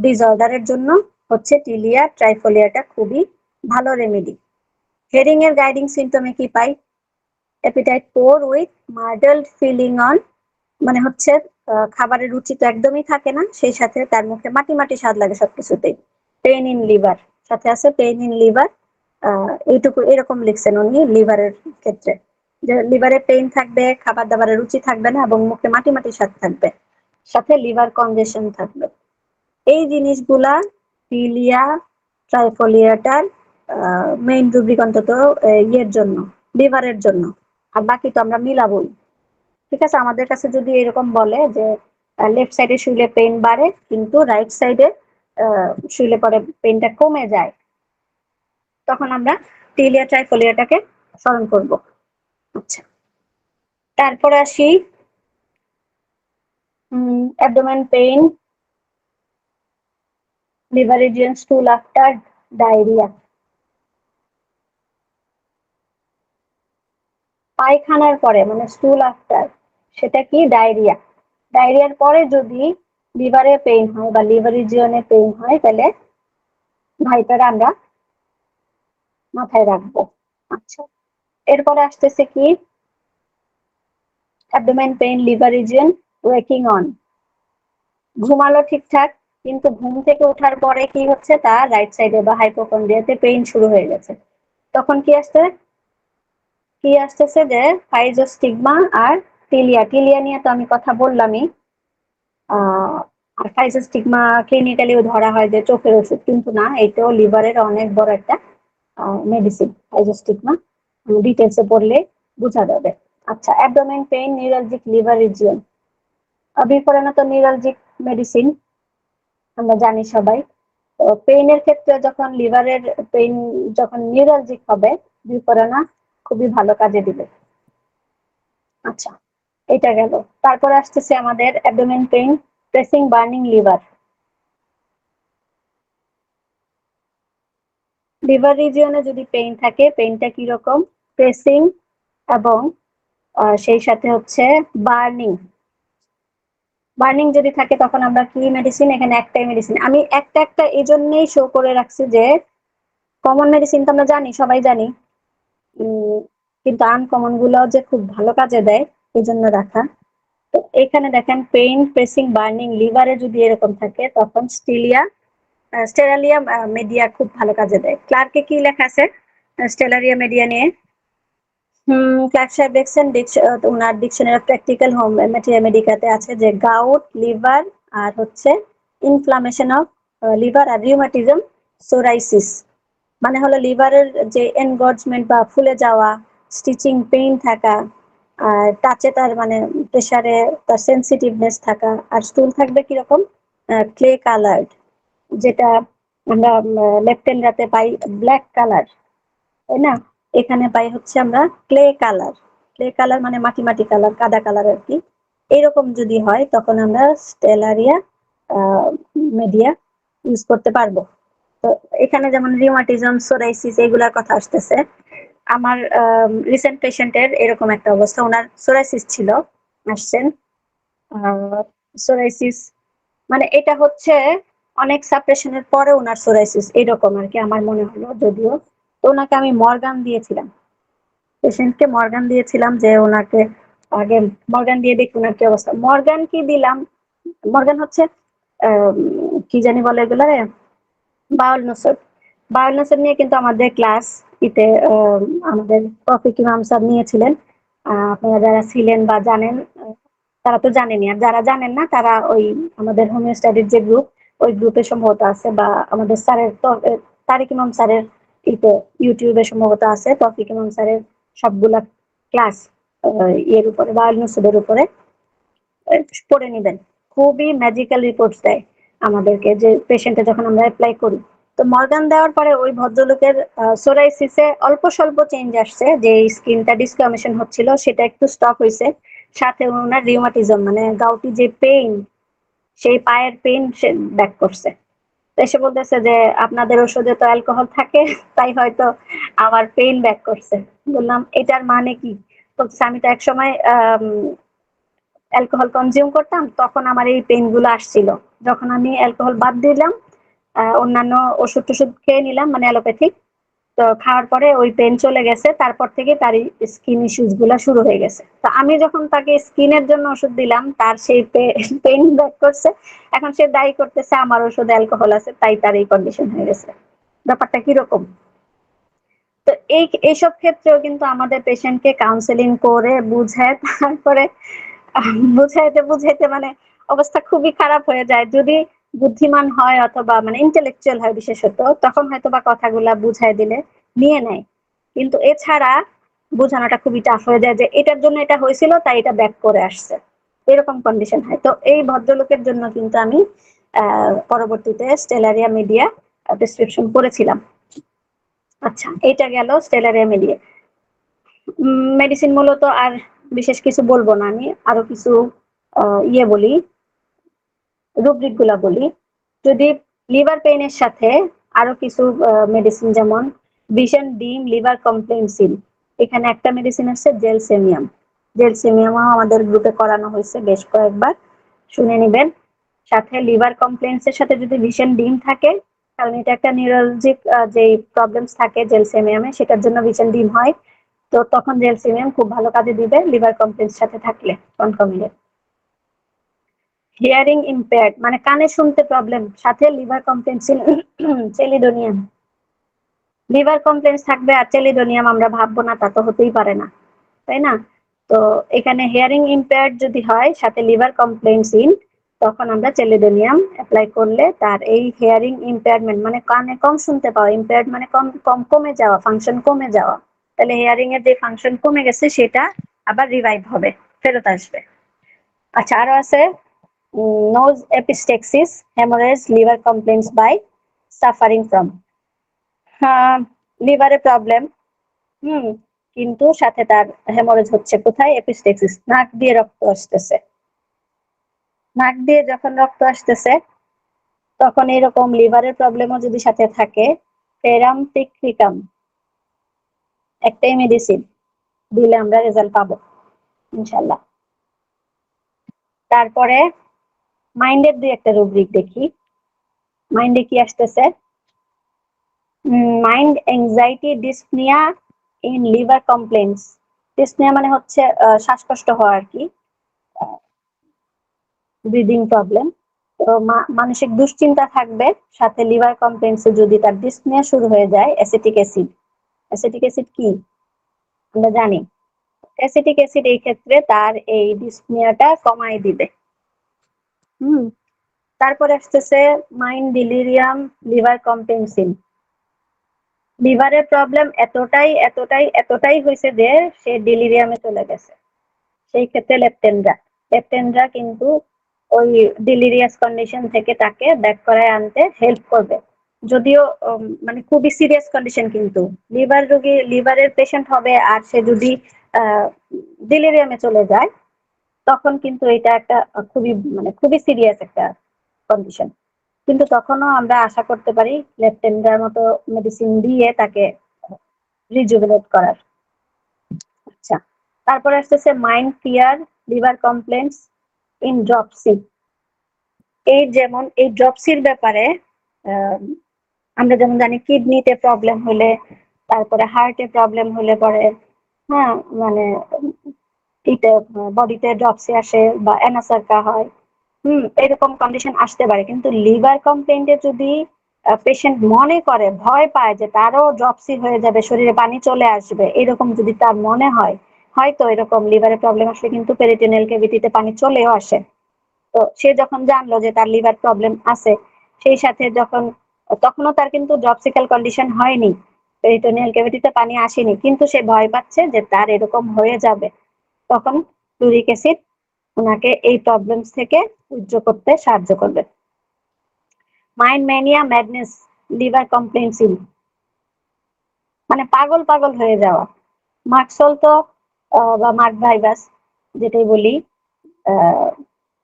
ডিসঅর্ডারের জন্য হচ্ছে টিলিয়া ট্রাইফোলিয়াটা খুবই ভালো রেমেডি। হেরিং এর গাইডিং সিম্পটমে কি পাই? Appetite poor with muddled feeling on, মানে হচ্ছে খাবারের রুচি তো একদমই থাকে না, সেই সাথে তার মুখে মাটি মাটি স্বাদ লাগে সবকিছুতেই। পেইন ইন লিভার, সাথে আছে পেইন ইন লিভার। এইটুকু এরকম লিখছেন উনি লিভারের ক্ষেত্রে, যে লিভারে পেইন থাকবে, খাবার দাবারের রুচি থাকবে না, এবং মুখে মাটি মাটি স্বাদ থাকবে, সাথে লিভার কনজেশন থাকবে। এই জিনিসগুলা টিলিয়া ট্রাইফোলিয়াটার মেইন রুব্রিক, অন্তত ইয়ের জন্য, লিভারের জন্য। আর বাকি তো আমরা মিলাবই। ঠিক আছে, আমাদের কাছে যদি এরকম বলে যে লেফট সাইডে শুলে পেইন বাড়ে কিন্তু রাইট সাইডে শুলে পরে পেইনটা কমে যায়, তখন আমরা টিলিয়া ট্রাইফোলিয়াটাকে স্মরণ করব। আচ্ছা, তারপরে আসি abdomen pain, liver region, স্টুল after diarrhoea. পায়খানার পরে মানে স্টুল আফটার, সেটা কি? ডায়রিয়া। ডায়রিয়ার পরে যদি লিভারে পেইন হয় বা লিভার রিজিয়নে পেইন হয়, তাহলে ভাইটারা আমরা মাথায় রাখবো। আচ্ছা, এরপরে আসতেছে কি? Abdomen pain, liver region, waking on. ঘুমালো ঠিকঠাক, কিন্তু ঘুম থেকে ওঠার পরে কি হচ্ছে, তার রাইট সাইডে বা হাইপোকন্ড্রিয়াতে পেইন শুরু হয়ে গেছে, তখন কি আসছে? কি আসতেছে যে ফাইজোস্টিগমা আর টিলিয়া। টিলিয়া নিয়ে তো আমি কথা বললামই। আর ফাইজোস্টিগমা ক্লিনিক্যালিও ধরা হয় যে চোখের ওষুধ, কিন্তু না, এটাও লিভারের অনেক বড় একটা মেডিসিন। ফাইজোস্টিগমা ডিটেলসে পড়লে বোঝা যাবে। আচ্ছা, abdomen pain, neuralgic liver region. বিফোরেনা তো নিউরালজিক মেডিসিন, আমরা জানি সবাই। তো পেইনের ক্ষেত্রে যখন লিভারের পেইন যখন নিউরালজিক হবে, বিফোরেনা খুবই ভালো কাজে দিবে। আচ্ছা, এটা গেল। তারপরে আসতেছে আমাদের abdomen pain, pressing burning liver. Liver রিজিয়নে যদি পেইন থাকে, পেইনটা কি রকম? প্রেসিং, এবং সেই সাথে হচ্ছে বার্নিং। বার্নিং যদি থাকে তখন আমরা কি মেডিসিন? এখানে একটাই মেডিসিন, আমি একটা একটা এই জন্যই শো করে রাখছি যে কমন মেডিসিন তো আমরা জানি, সবাই জানি, কিন্তু আনকমন গুলো যে খুব ভালো কাজে দেয়, এই জন্য রাখা। তো এখানে দেখেন পেইন, প্রেসিং, বার্নিং লিভারে যদি এরকম থাকে, তখন স্টেরালিয়া মিডিয়া খুব ভালো কাজে দেয়। ক্লার্কে কি লেখা আছে স্টেলারিয়া মিডিয়া নিয়ে? ক্লার্ক সাহেব দেখছেন, ওনার ডিকশনারি অফ প্র্যাকটিক্যাল হোম মেডিকাতে আছে যে গাউট, লিভার, আর হচ্ছে ইনফ্লামেশন অফ লিভার আর রিউমাটিজম, সোরাইসিস। মানে হলো লিভারের যে এনগর্জমেন্ট বা ফুলে যাওয়া, স্টিচিং পেইন থাকা, আর টাচে তার মানে প্রেসারে তার সেন্সিটিভনেস থাকা, আর স্টুল থাকবে কিরকম? ক্লে কালার্ড, যেটা আমরা লেফটেন্ডাতে পাই ব্ল্যাক কালার, তাই না? এখানে পাই হচ্ছে আমরা ক্লে কালার। ক্লে কালার মানে মাটি মাটি কালার, কাদা কালার আর কি। এরকম যদি হয় তখন আমরা স্টেলারিয়া মিডিয়া ইউজ করতে পারবো। তো এখানে যেমন রিউমাটিজম, সোরাইসিস এগুলার কথা আসতেছে। আমার রিসেন্ট পেশেন্টের এরকম একটা অবস্থা, ওনার সোরাইসিস ছিল, আসছেন। সোরাইসিস মানে এটা হচ্ছে অনেক সাপ্রেশনের পরে ওনার সোরাইসিস, এরকম আর কি আমার মনে হলো, যদিও তো ওনাকে আমি মর্গান দিয়েছিলাম, পেশেন্টকে মর্গান দিয়েছিলাম যে ওনাকে আগে মর্গান দিয়ে দেখি ওনার কি অবস্থা। মর্গান কি দিলাম, মর্গান হচ্ছে কি জানি বলে এগুলো, বাউল নসর। বাউল নসর নিয়ে কিন্তু আমাদের ক্লাস ইতে আমাদের তৌফিক ইমাম স্যার নিয়েছিলেন। আপনারা যারা ছিলেন বা জানেন তারা তো জানেনই, আর যারা জানেন না তারা ওই আমাদের হোমিও স্টাডির যে গ্রুপ, ওই গ্রুপে সম্ভবত আছে, বা আমাদের স্যারের তারিক ইমাম স্যারের ইতে ইউটিউবে সম্ভবত আছে তৌফিক ইমাম স্যারের সবগুলা ক্লাস ইয়ের উপরে, বাউল নসরের উপরে পড়ে নিবেন। খুবই ম্যাজিক্যাল রিপোর্টস দেয় আমাদেরকে, যে পেশেন্টে যখন আমরা অ্যাপ্লাই করি। তো মর্গান দেওয়ার পরে ওই ভদ্রলোকের সোরাইসিসে অল্প স্বল্প চেঞ্জ আসছে, যে স্কিনটা ডিসকামেশন হচ্ছিল সেটা একটু স্টপ হয়েছে, সাথে ওনার রিউমাটিজম মানে গাউটি যে পেইন, সেই পায়ের পেইন সে ব্যাক করছে। তো এসে বলতেছে যে আপনাদের ওষুধে তো অ্যালকোহল থাকে, তাই হয়তো আমার পেইন ব্যাক করছে। বললাম এটার মানে কি? বলছে আমি তো একসময় অ্যালকোহল কনজিউম করতাম, তখন আমার এই পেইন গুলো আসছিল। যখন আমি অ্যালকোহল বাদ দিলাম, অন্যান্য ওষুধ টষুধ খেয়ে নিলাম মানে অ্যালোপ্যাথিক, তো খাওয়ার পরে ওই পেন চলে গেছে, তারপর থেকে তার স্কিন ইস্যুস গুলা শুরু হয়ে গেছে। তো আমি যখন তাকে স্কিনের জন্য ওষুধ দিলাম, তার সেই পেন ব্যাক করছে। এখন সে দায়ী করতেছে আমার ওষুধে অ্যালকোহল আছে, তাই তার এই কন্ডিশন হয়ে গেছে। ব্যাপারটা কিরকম? তো এইসব ক্ষেত্রেও কিন্তু আমাদের পেশেন্টকে কাউন্সেলিং করে বুঝায়, তারপরে বুঝাইতে বুঝাইতে মানে অবস্থা খুবই খারাপ হয়ে যায়। যদি বুদ্ধিমান হয় অথবা মানে ইন্টেলেকচুয়াল হয় বিশেষত, তখন হয়তো বা কথাগুলা বুঝাই দিলে নিয়ে নেয়। কিন্তু এছাড়া বোঝানোটা খুবই টাফ হয়ে যায়, যে এটার জন্য এটা হয়েছিল তাই এটা ব্যাক করে আসছে, এরকম কন্ডিশন হয়। তো এই ভদ্রলোকের জন্য কিন্তু আমি পরবর্তীতে স্টেলারিয়া মিডিয়া প্রেসক্রিপশন করেছিলাম। আচ্ছা, এটা গেল স্টেলারিয়া মিডিয়া মেডিসিন। মূলত আর বিশেষ কিছু বলবো না, আমি আরো কিছু ইয়ে বলি, রুব্রিক গুলা বলি। যদি লিভার পেইনের সাথে আরো কিছু মেডিসিন, যেমন ভিশন ডিম লিভার কমপ্লেন্সিন, এখানে একটা মেডিসিন আছে জেলসেমিয়াম। জেলসেমিয়ামও আমাদের গ্রুপে করানো হয়েছে বেশ কয়েকবার, শুনে নিবেন। সাথে লিভার কমপ্লেন্সের সাথে যদি ভিশন ডিম থাকে, কারণ এটা একটা নিউরোলজিক যে প্রবলেমস থাকে জেলসেমিয়ামে, সেটার জন্য ভিশন ডিম হয়। তো তখন জেলসেমিয়াম খুব ভালো কাজে দিবে লিভার কমপ্লেন্স সাথে থাকলে, কনকমিলে। হিয়ারিং ইম্পেয়ার্ড মানে কানে শুনতে প্রবলেম, সাথে লিভার কমপ্লেন্সিন চেলিডোনিয়াম। লিভার কমপ্লেন্স থাকবে আর চেলিডোনিয়াম আমরা ভাববো না, তা তো হতেই পারে না, তাই না? তো এখানে হিয়ারিং ইম্পেয়ার্ড যদি হয় সাথে লিভার কমপ্লেন্সিন, তখন আমরা চেলিডোনিয়াম অ্যাপ্লাই করলে তার এই হিয়ারিং ইম্পেয়ারমেন্ট মানে কানে কম শুনতে পাওয়া, ইম্পেয়ার্ড মানে কম কম কমে যাওয়া, ফাংশন কমে যাওয়া, তাহলে হিয়ারিং এর যে ফাংশন কমে গেছে সেটা আবার রিভাইভ হবে, ফেরত আসবে। আচ্ছা, আরো আছে nose epistaxis, haemorrhage liver complaints by suffering from, লিভারে প্রবলেম, কিন্তু সাথে তার হেমোরেজ হচ্ছে কোথায়? এপিস্টেক্সিস, নাক দিয়ে রক্ত আসতেছে। নাক দিয়ে যখন রক্ত আসতেছে, তখন এরকম লিভারের প্রবলেমও যদি সাথে থাকে, ফেরাম পিক্রিকাম একটাই মেডিসিন দিলে আমরা রেজাল্ট পাবো ইনশাল্লাহ। তারপরে মাইন্ডের দুই একটা রুব্রিক দেখি। মাইন্ডে কি আসতেছে? Mind anxiety dyspnoea in liver complaints. Dyspnoea মানে হচ্ছে শ্বাসকষ্ট হওয়া আর কি, ব্রিদিং প্রবলেম। তো মানসিক দুশ্চিন্তা থাকবে, সাথে লিভার কমপ্লেন্টসে যদি তার ডিসনিয়া শুরু হয়ে যায়, অ্যাসিটিক অ্যাসিড। অ্যাসিটিক অ্যাসিড কি আমরা জানি, অ্যাসিটিক অ্যাসিড এই ক্ষেত্রে তার এই ডিসনিয়াটা কমায় দিবে। তারপরে আসতেছে মাইন্ড ডিলিরিয়াম লিভার কমপ্লেন্সিন। লিভারের প্রবলেম এতটাই এতটাই এতটাই হয়েছে যে সে ডিলিরিয়ামে চলে গেছে, সেই ক্ষেত্রে লেপটেন্ড্রা। লেপটেন্ড্রা কিন্তু ওই ডিলিরিয়াস কন্ডিশন থেকে তাকে ব্যাক করায় আনতে হেল্প করবে। যদিও মানে খুবই সিরিয়াস কন্ডিশন, কিন্তু লিভার রোগী, লিভারের পেশেন্ট হবে আর সে যদি ডিলিরিয়ামে চলে যায়, তখন কিন্তু এটা একটা খুবই মানে খুবই সিরিয়াস একটা কন্ডিশন। কিন্তু তখনও আমরা আশা করতে পারি লেপটেন্ড্রার মতো মেডিসিন দিয়ে তাকে রিজুভিনেট করার। আচ্ছা, তারপরে আসতেছে mind clear liver complaints in dropsy. এই যেমন এই ড্রপসির ব্যাপারে আমরা যেমন জানি কিডনিতে প্রবলেম হলে তারপরে হার্টে প্রবলেম হলে পরে, হ্যাঁ, মানে এটা বডিতে ড্রপসি আসে বা অ্যানাসার্কা হয়, এরকম কন্ডিশন আসতে পারে। কিন্তু লিভার কমপ্লেন্টে যদি পেশেন্ট মনে করে, ভয় পায় যে তারও ড্রপসি হয়ে যাবে, শরীরে পানি চলে আসবে, এরকম যদি তার মনে হয়, হয়তো এরকম লিভারে প্রবলেম আসলে কিন্তু পেরিটোনিয়াল ক্যাভিটিতে পানি চলেও আসে। তো সে যখন জানলো যে তার লিভার প্রবলেম আছে, সেই সাথে যখন, তখনও তার কিন্তু ড্রপসিক্যাল কন্ডিশন হয়নি, পেরিটোনিয়াল ক্যাভিটিতে পানি আসেনি, কিন্তু সে ভয় পাচ্ছে যে তার এরকম হয়ে যাবে, তখন ইউরিক অ্যাসিড ওনাকে এই প্রবলেমস থেকে উজ্জ্ব করতে সাহায্য করবে। মাইন্ড ম্যানিয়া ম্যাডনেস, লিভার কমপ্লেন্সিং, মানে পাগল পাগল হয়ে যাওয়া। মার্কসল তো বা মার্ক ভাইবাস যেটাই বলি,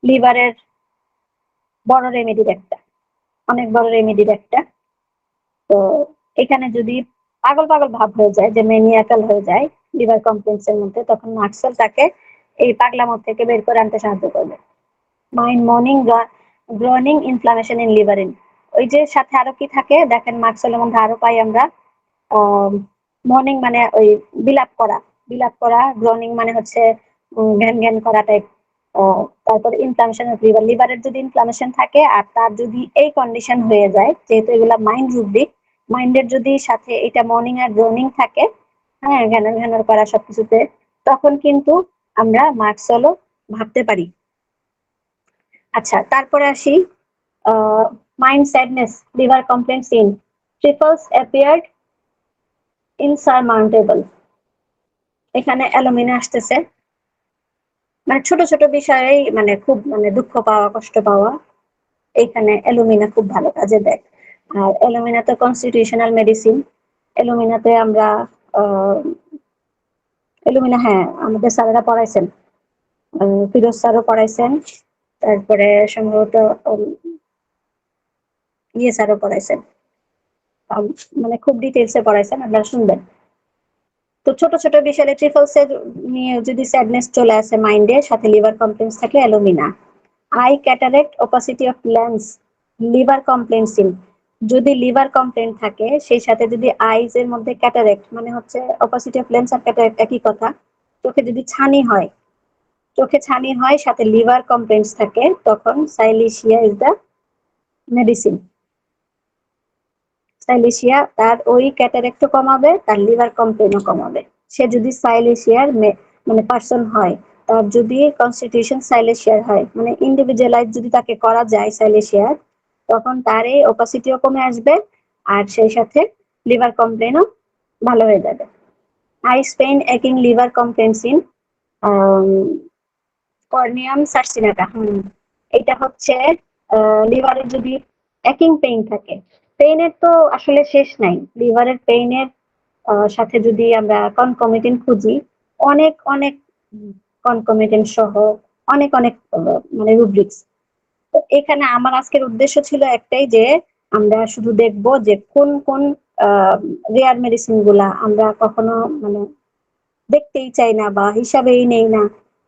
লিভারের বড় রেমেডির একটা, অনেক বড় রেমেডির একটা। তো এখানে যদি পাগল পাগল ভাব হয়ে যায়, যে ম্যানিয়াকাল হয়ে যায় লিভার কমপ্লেন্সের মধ্যে, তখন মার্কসল তাকে এই পাগলামো থেকে বের করে আনতে সাহায্য করবে। মাইন্ড মর্নিং গ্রনিং ইনফ্লামেশন ইন লিভারিন, ওই যে সাথে আরো কি থাকে দেখেন, মার্কসলের মধ্যে আরো পাই আমরা মর্নিং মানে ওই বিলাপ করা, বিলাপ করা, গ্রনিং মানে হচ্ছে ঘ্যান ঘ্যান করা টাইপ। তারপর ইনফ্লামেশন অফ লিভার, লিভারের যদি ইনফ্লামেশন থাকে আর তার যদি এই কন্ডিশন হয়ে যায়, যেহেতু এগুলা মাইন্ড রুব্রিক, মাইন্ডের যদি সাথে এটা মর্নিং আর গ্রনিং থাকে, হ্যাঁ, ঘ্যানর ঘ্যানর করা সবকিছুতে, তখন কিন্তু আমরা মার্কসলও ভাবতে পারি। আচ্ছা, তারপরে আসি mind sadness, liver complaints in troubles appeared insurmountable. এখানে অ্যালুমিনা আসতেছে, মানে ছোট ছোট বিষয়েই মানে খুব মানে দুঃখ পাওয়া, কষ্ট পাওয়া, এইখানে অ্যালুমিনা খুব ভালো কাজে দেয়। আর অ্যালুমিনা তো কনস্টিটিউশনাল মেডিসিন। অ্যালুমিনাতে আমরা অ্যালুমিনা, হ্যাঁ, আমাদের স্যারেরা পড়াইছেন, ফিরোজ স্যারও পড়াইছেন, তারপরে সম্ভবত ইয়ে স্যারও পড়াইছেন, মানে খুব ডিটেলসে পড়াইছেন, আপনারা শুনবেন। তো ছোট ছোট বিষয়ে ট্রিপলস এর নিয়ে যদি স্যাডনেস চলে আসে মাইন্ডে, সাথে লিভার কমপ্লেন্স থাকলে alumina. Eye cataract, opacity of lens, liver complaints in. যদি লিভার কমপ্লেন্ট থাকে, সেই সাথে যদি আইজ এর মধ্যে ক্যাটারেক্ট, মানে হচ্ছে ওপাসিটি অফ লেন্স আর ক্যাটারেক্ট একই কথা, চোখে যদি ছানি হয়, চোখে ছানি হয় সাথে লিভার কমপ্লেন্টস থাকে, তখন সাইলিশিয়া ইজ দ্য মেডিসিন। সাইলেশিয়া তার ওই ক্যাটারেক্টও কমাবে, তার লিভার কমপ্লেনও কমাবে। সে যদি সাইলেশিয়ার মানে পার্সন হয়, তার যদি কনস্টিটিউশন সাইলেশিয়ার হয়, মানে ইন্ডিভিজুয়ালাইজ যদি তাকে করা যায় সাইলেশিয়ার, তখন তার এই ওপাসিটিও কমে আসবে, আর সেই সাথে লিভার কমপ্লেনও ভালো হয়ে যাবে। আই স্পেন একিং লিভার কমপ্লেন্সিন কর্নিয়াম সার্সিনাটা। এটা হচ্ছে লিভারের যদি একিং পেইন থাকে, পেইনের তো আসলে শেষ নাই, লিভারের পেইনের সাথে যদি আমরা কনকমিটেন্ট খুঁজি, অনেক অনেক কনকমিটেন্ট সহ অনেক অনেক মানে রুব্রিক্স। তো এখানে আমার আজকের উদ্দেশ্য ছিল একটাই, যে আমরা শুধু দেখব যে কোন কোন রেয়ার মেডিসিন গুলা আমরা কখনো মানে দেখতেই চাই না বা হিসাবেই নেই না,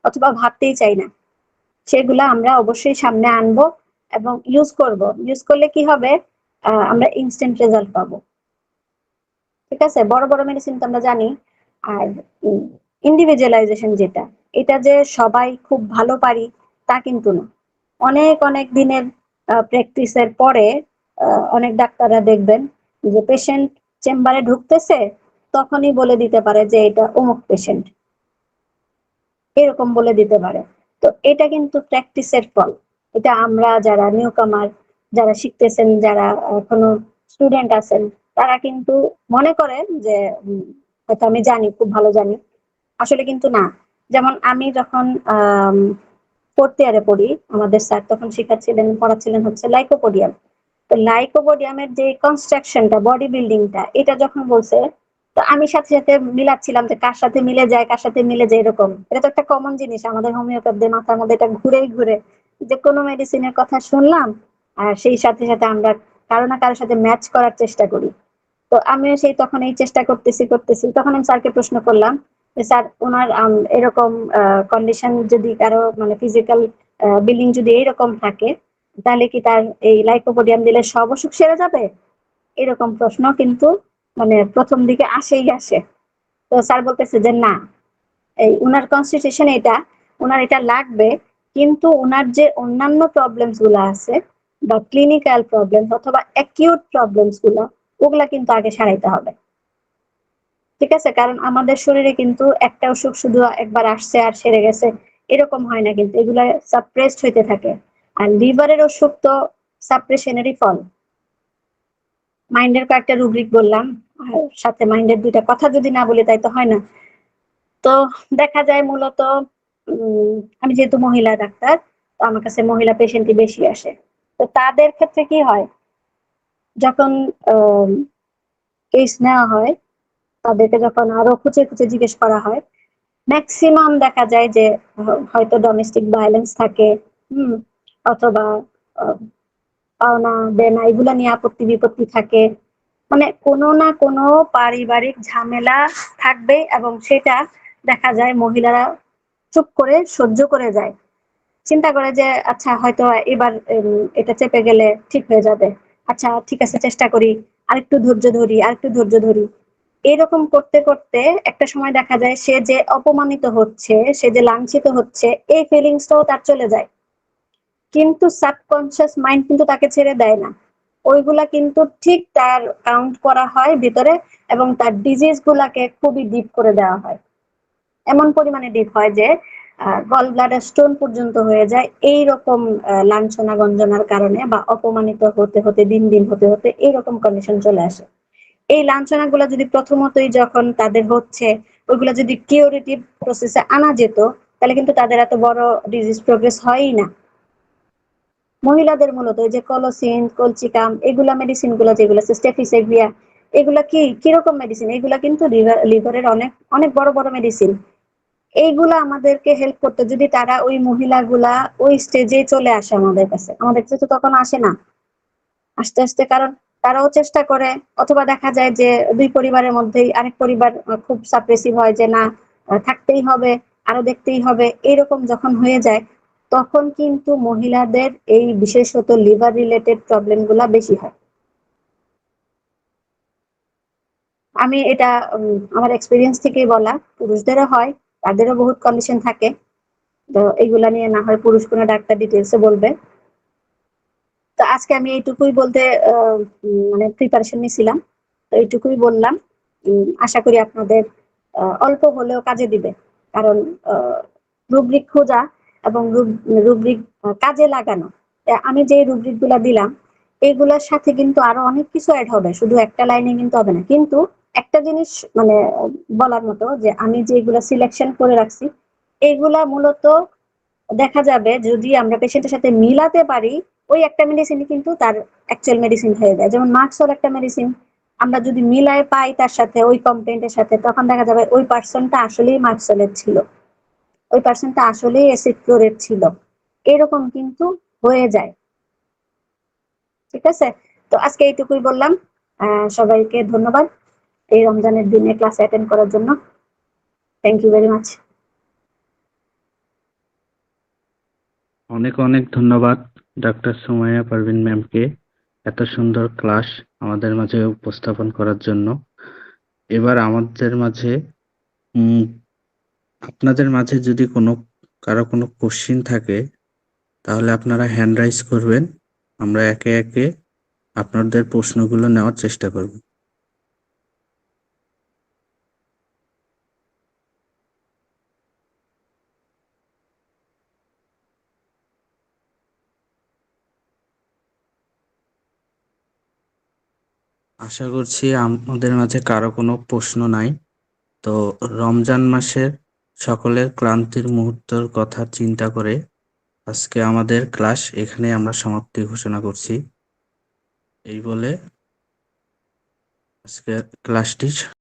অথবা ভাবতেই চাই না, সেগুলা আমরা অবশ্যই সামনে আনবো এবং ইউজ করব। ইউজ করলে কি হবে, আমরা ইনস্ট্যান্ট রেজাল্ট পাবো। ঠিক আছে, বড় বড় মেডিসিন তো আমরা জানি। আর ইন্ডিভিজুয়ালাইজেশন যেটা, এটা যে সবাই খুব ভালো পারি তা কিন্তু না। অনেক অনেক দিনের প্র্যাকটিসের পরে অনেক ডাক্তাররা দেখবেন যে পেশেন্ট চেম্বারে ঢুকতেছে, তখনই বলে দিতে পারে যে এটা অমুক পেশেন্ট, এরকম বলে দিতে পারে। তো এটা কিন্তু প্র্যাকটিসের ফল। এটা আমরা যারা নিউ কামার, যারা শিখতেছেন, যারা এখনো স্টুডেন্ট আছেন, তারা কিন্তু মনে করেন যে হয়তো আমি জানি, খুব ভালো জানি, আসলে কিন্তু না। যেমন আমি যখন ফোর্থ ইয়ারে পড়ি, আমাদের স্যার তখন শেখাচ্ছিলেন, পড়াচ্ছিলেন হচ্ছে লাইকোপোডিয়াম। তো লাইকোপোডিয়ামের যে কনস্ট্রাকশনটা, বডি বিল্ডিংটা, এটা যখন বলছে, তো আমি সাথে সাথে মিলাচ্ছিলাম যে কার সাথে মিলে যায়, কার সাথে মিলে যায়, এরকম। এটা তো একটা কমন জিনিস আমাদের হোমিওপ্যাথদের মাথার মধ্যে, এটা ঘুরেই ঘুরে, যে কোনো মেডিসিনের কথা শুনলাম আর সেই সাথে সাথে আমরা কারো না কারোর সাথে ম্যাচ করার চেষ্টা করি। তো আমিও সেই তখন এই চেষ্টা করতেছি, তখন আমি স্যারকে প্রশ্ন করলাম যে স্যার, ওনার এরকম কন্ডিশন যদি কারো মানে ফিজিক্যাল বিল্ডিং যদি এইরকম থাকে, তাহলে কি তার এই লাইকোপোডিয়াম দিলে সব অসুখ সেরে যাবে? এরকম প্রশ্ন কিন্তু মানে প্রথম দিকে আসেই আসে। তো স্যার বলতেছে যে না, এই উনার কনস্টিটিউশন এটা, উনার এটা লাগবে, কিন্তু উনার যে অন্যান্য প্রবলেমস গুলো আছে বা ক্লিনিক্যাল প্রবলেম অথবা অ্যাকিউট প্রবলেমস গুলো, ওগুলা কিন্তু আগে সারাইতে হবে। ঠিক আছে, কারণ আমাদের শরীরে কিন্তু একটা অসুখ শুধু একবার আসছে আর সেরে গেছে এরকম হয় না, কিন্তু এগুলা সাপ্রেসড হইতে থাকে। আর লিভারের অসুখ তো সাপ্রেশনেরই ফল। মাইন্ডের কয়েকটা রুব্রিক বললাম, আর সাথে মাইন্ডের দুইটা কথা যদি না বলি তাই তো হয় না। তো দেখা যায় মূলত আমি যেহেতু মহিলা ডাক্তার, তো আমার কাছে মহিলা পেশেন্টই বেশি আসে। তো তাদের ক্ষেত্রে কি হয়, যখন কেস নেওয়া হয়, তাদেরকে যখন আরো খুঁজে খুঁজে জিজ্ঞেস করা হয়, ম্যাক্সিমাম দেখা যায় যে হয়তো ডোমেস্টিক ভায়োলেন্স থাকে, হুম, অথবা আহ, পাওনা দেনা এগুলা নিয়ে আপত্তি বিপত্তি থাকে। মানে কোনো না কোনো পারিবারিক ঝামেলা থাকবে, এবং সেটা দেখা যায় মহিলারা চুপ করে সহ্য করে যায়। চিন্তা করে যে আচ্ছা হয়তো এবার এটা চেপে গেলে ঠিক হয়ে যাবে, আচ্ছা ঠিক আছে চেষ্টা করি, আরেকটু ধৈর্য ধরি, আরেকটু ধৈর্য ধরি। এরকম করতে করতে একটা সময় দেখা যায় সে যে অপমানিত হচ্ছে, সে যে লাঞ্ছিত হচ্ছে, এই ফিলিংসটাও তার চলে যায়। কিন্তু সাবকনসিয়াস মাইন্ড কিন্তু তাকে ছেড়ে দেয় না, ওইগুলা কিন্তু ঠিক তার কাউন্ট করা হয় ভিতরে, এবং তার ডিজিজ গুলাকে খুবই ডিপ করে দেওয়া হয়। এমন পরিমাণে ডিপ হয় যে গল ব্লাডার স্টোন পর্যন্ত হয়ে যায় এইরকম লাঞ্ছনা গঞ্জনার কারণে, বা অপমানিত হতে হতে দিন দিন হতে হতে এইরকম কন্ডিশন চলে আসে। এই লাঞ্ছনা গুলা যদি প্রথমতই যখন তাদের হচ্ছে, ওইগুলা যদি কিউরেটিভ প্রসেসে আনা যেত, তাহলে কিন্তু তাদের এত বড় ডিজিজ প্রোগ্রেস হয়ই না। মহিলাদের মূলত এই যে কলোসিন, কলচিকাম, এগুলা মেডিসিন গুলা যেগুলো স্টেফিসেভিয়া, এগুলা কিরকম মেডিসিন, এগুলা কিন্তু লিভারের অনেক অনেক বড় বড় মেডিসিন। এইগুলা আমাদেরকে হেল্প করতে, যদি তারা ওই মহিলাগুলা ওই স্টেজে চলে আসে আমাদের কাছে তো তখন আসে না, আস্তে আস্তে, কারণ তারাও চেষ্টা করে, অথবা দেখা যায় যে দুই পরিবারের মধ্যেই আরেক পরিবার খুব সাপ্রেসিভ হয় যে না, থাকতেই হবে, আরো দেখতেই হবে, এরকম যখন হয়ে যায়, তখন কিন্তু মহিলাদের এই বিশেষত লিভার রিলেটেড প্রবলেম গুলা বেশি হয়। আমি এটা আমার এক্সপিরিয়েন্স থেকেই বলা, পুরুষদেরও হয়, তাদেরও বহুত কন্ডিশন থাকে। তো এইগুলা নিয়ে না হয় পুরুষ কোনো ডাক্তার ডিটেলসে বলবে। তো আজকে আমি এইটুকুই বলতে মানে প্রিপারেশন নিছিলাম, তো এইটুকুই বললাম। আশা করি আপনাদের অল্প হলেও কাজে দিবে, কারণ রুব্রিক খোঁজা এবং রুব্রিক কাজে লাগানো, আমি যে রুব্রিক গুলা দিলাম এইগুলোর সাথে কিন্তু আরো অনেক কিছু অ্যাড হবে, শুধু একটা লাইনে কিন্তু হবে না। কিন্তু একটা জিনিস মানে বলার মতো, যে আমি যেগুলা সিলেকশন করে রাখছি, এইগুলা মূলত দেখা যাবে যদি আমরা পেশেন্টের সাথে মিলাতে পারি, ওই একটা মেডিসিনই কিন্তু তার অ্যাকচুয়াল মেডিসিন হয়ে যায়। যেমন মার্কসল একটা মেডিসিন, আমরা যদি মিলায় পাই তার সাথে, ওই কমপ্লেন্টের সাথে, তখন দেখা যাবে ওই পার্সনটা আসলেই মার্কসলের ছিল, ওই পার্সনটা আসলেই অ্যাসিড ক্লোরেট ছিল, এরকম কিন্তু হয়ে যায়। ঠিক আছে, তো আজকে এইটুকুই বললাম। সবাইকে ধন্যবাদ এই রমজানের দিনে ক্লাস অ্যাটেন্ড করার জন্য। Thank you very much. অনেক অনেক ধন্যবাদ ডাক্তার সুমাইয়া পারভিন ম্যামকে এত সুন্দর ক্লাস আমাদের মাঝে উপস্থাপন করার জন্য। এবার আমাদের মাঝে উম, আপনাদের মাঝে যদি কারো কোনো কোশ্চিন থাকে, তাহলে আপনারা হ্যান্ড রাইজ করবেন, আমরা একে একে আপনাদের প্রশ্নগুলো নেওয়ার চেষ্টা করব। আশা করছি আমাদের মাঝে কারো কোনো প্রশ্ন নাই। তো রমজান মাসের সকলের ক্লান্তির মুহূর্তের কথা চিন্তা করে আজকে আমাদের ক্লাস এখানে আমরা সমাপ্তি ঘোষণা করছি। এই বলে আজকে ক্লাসটি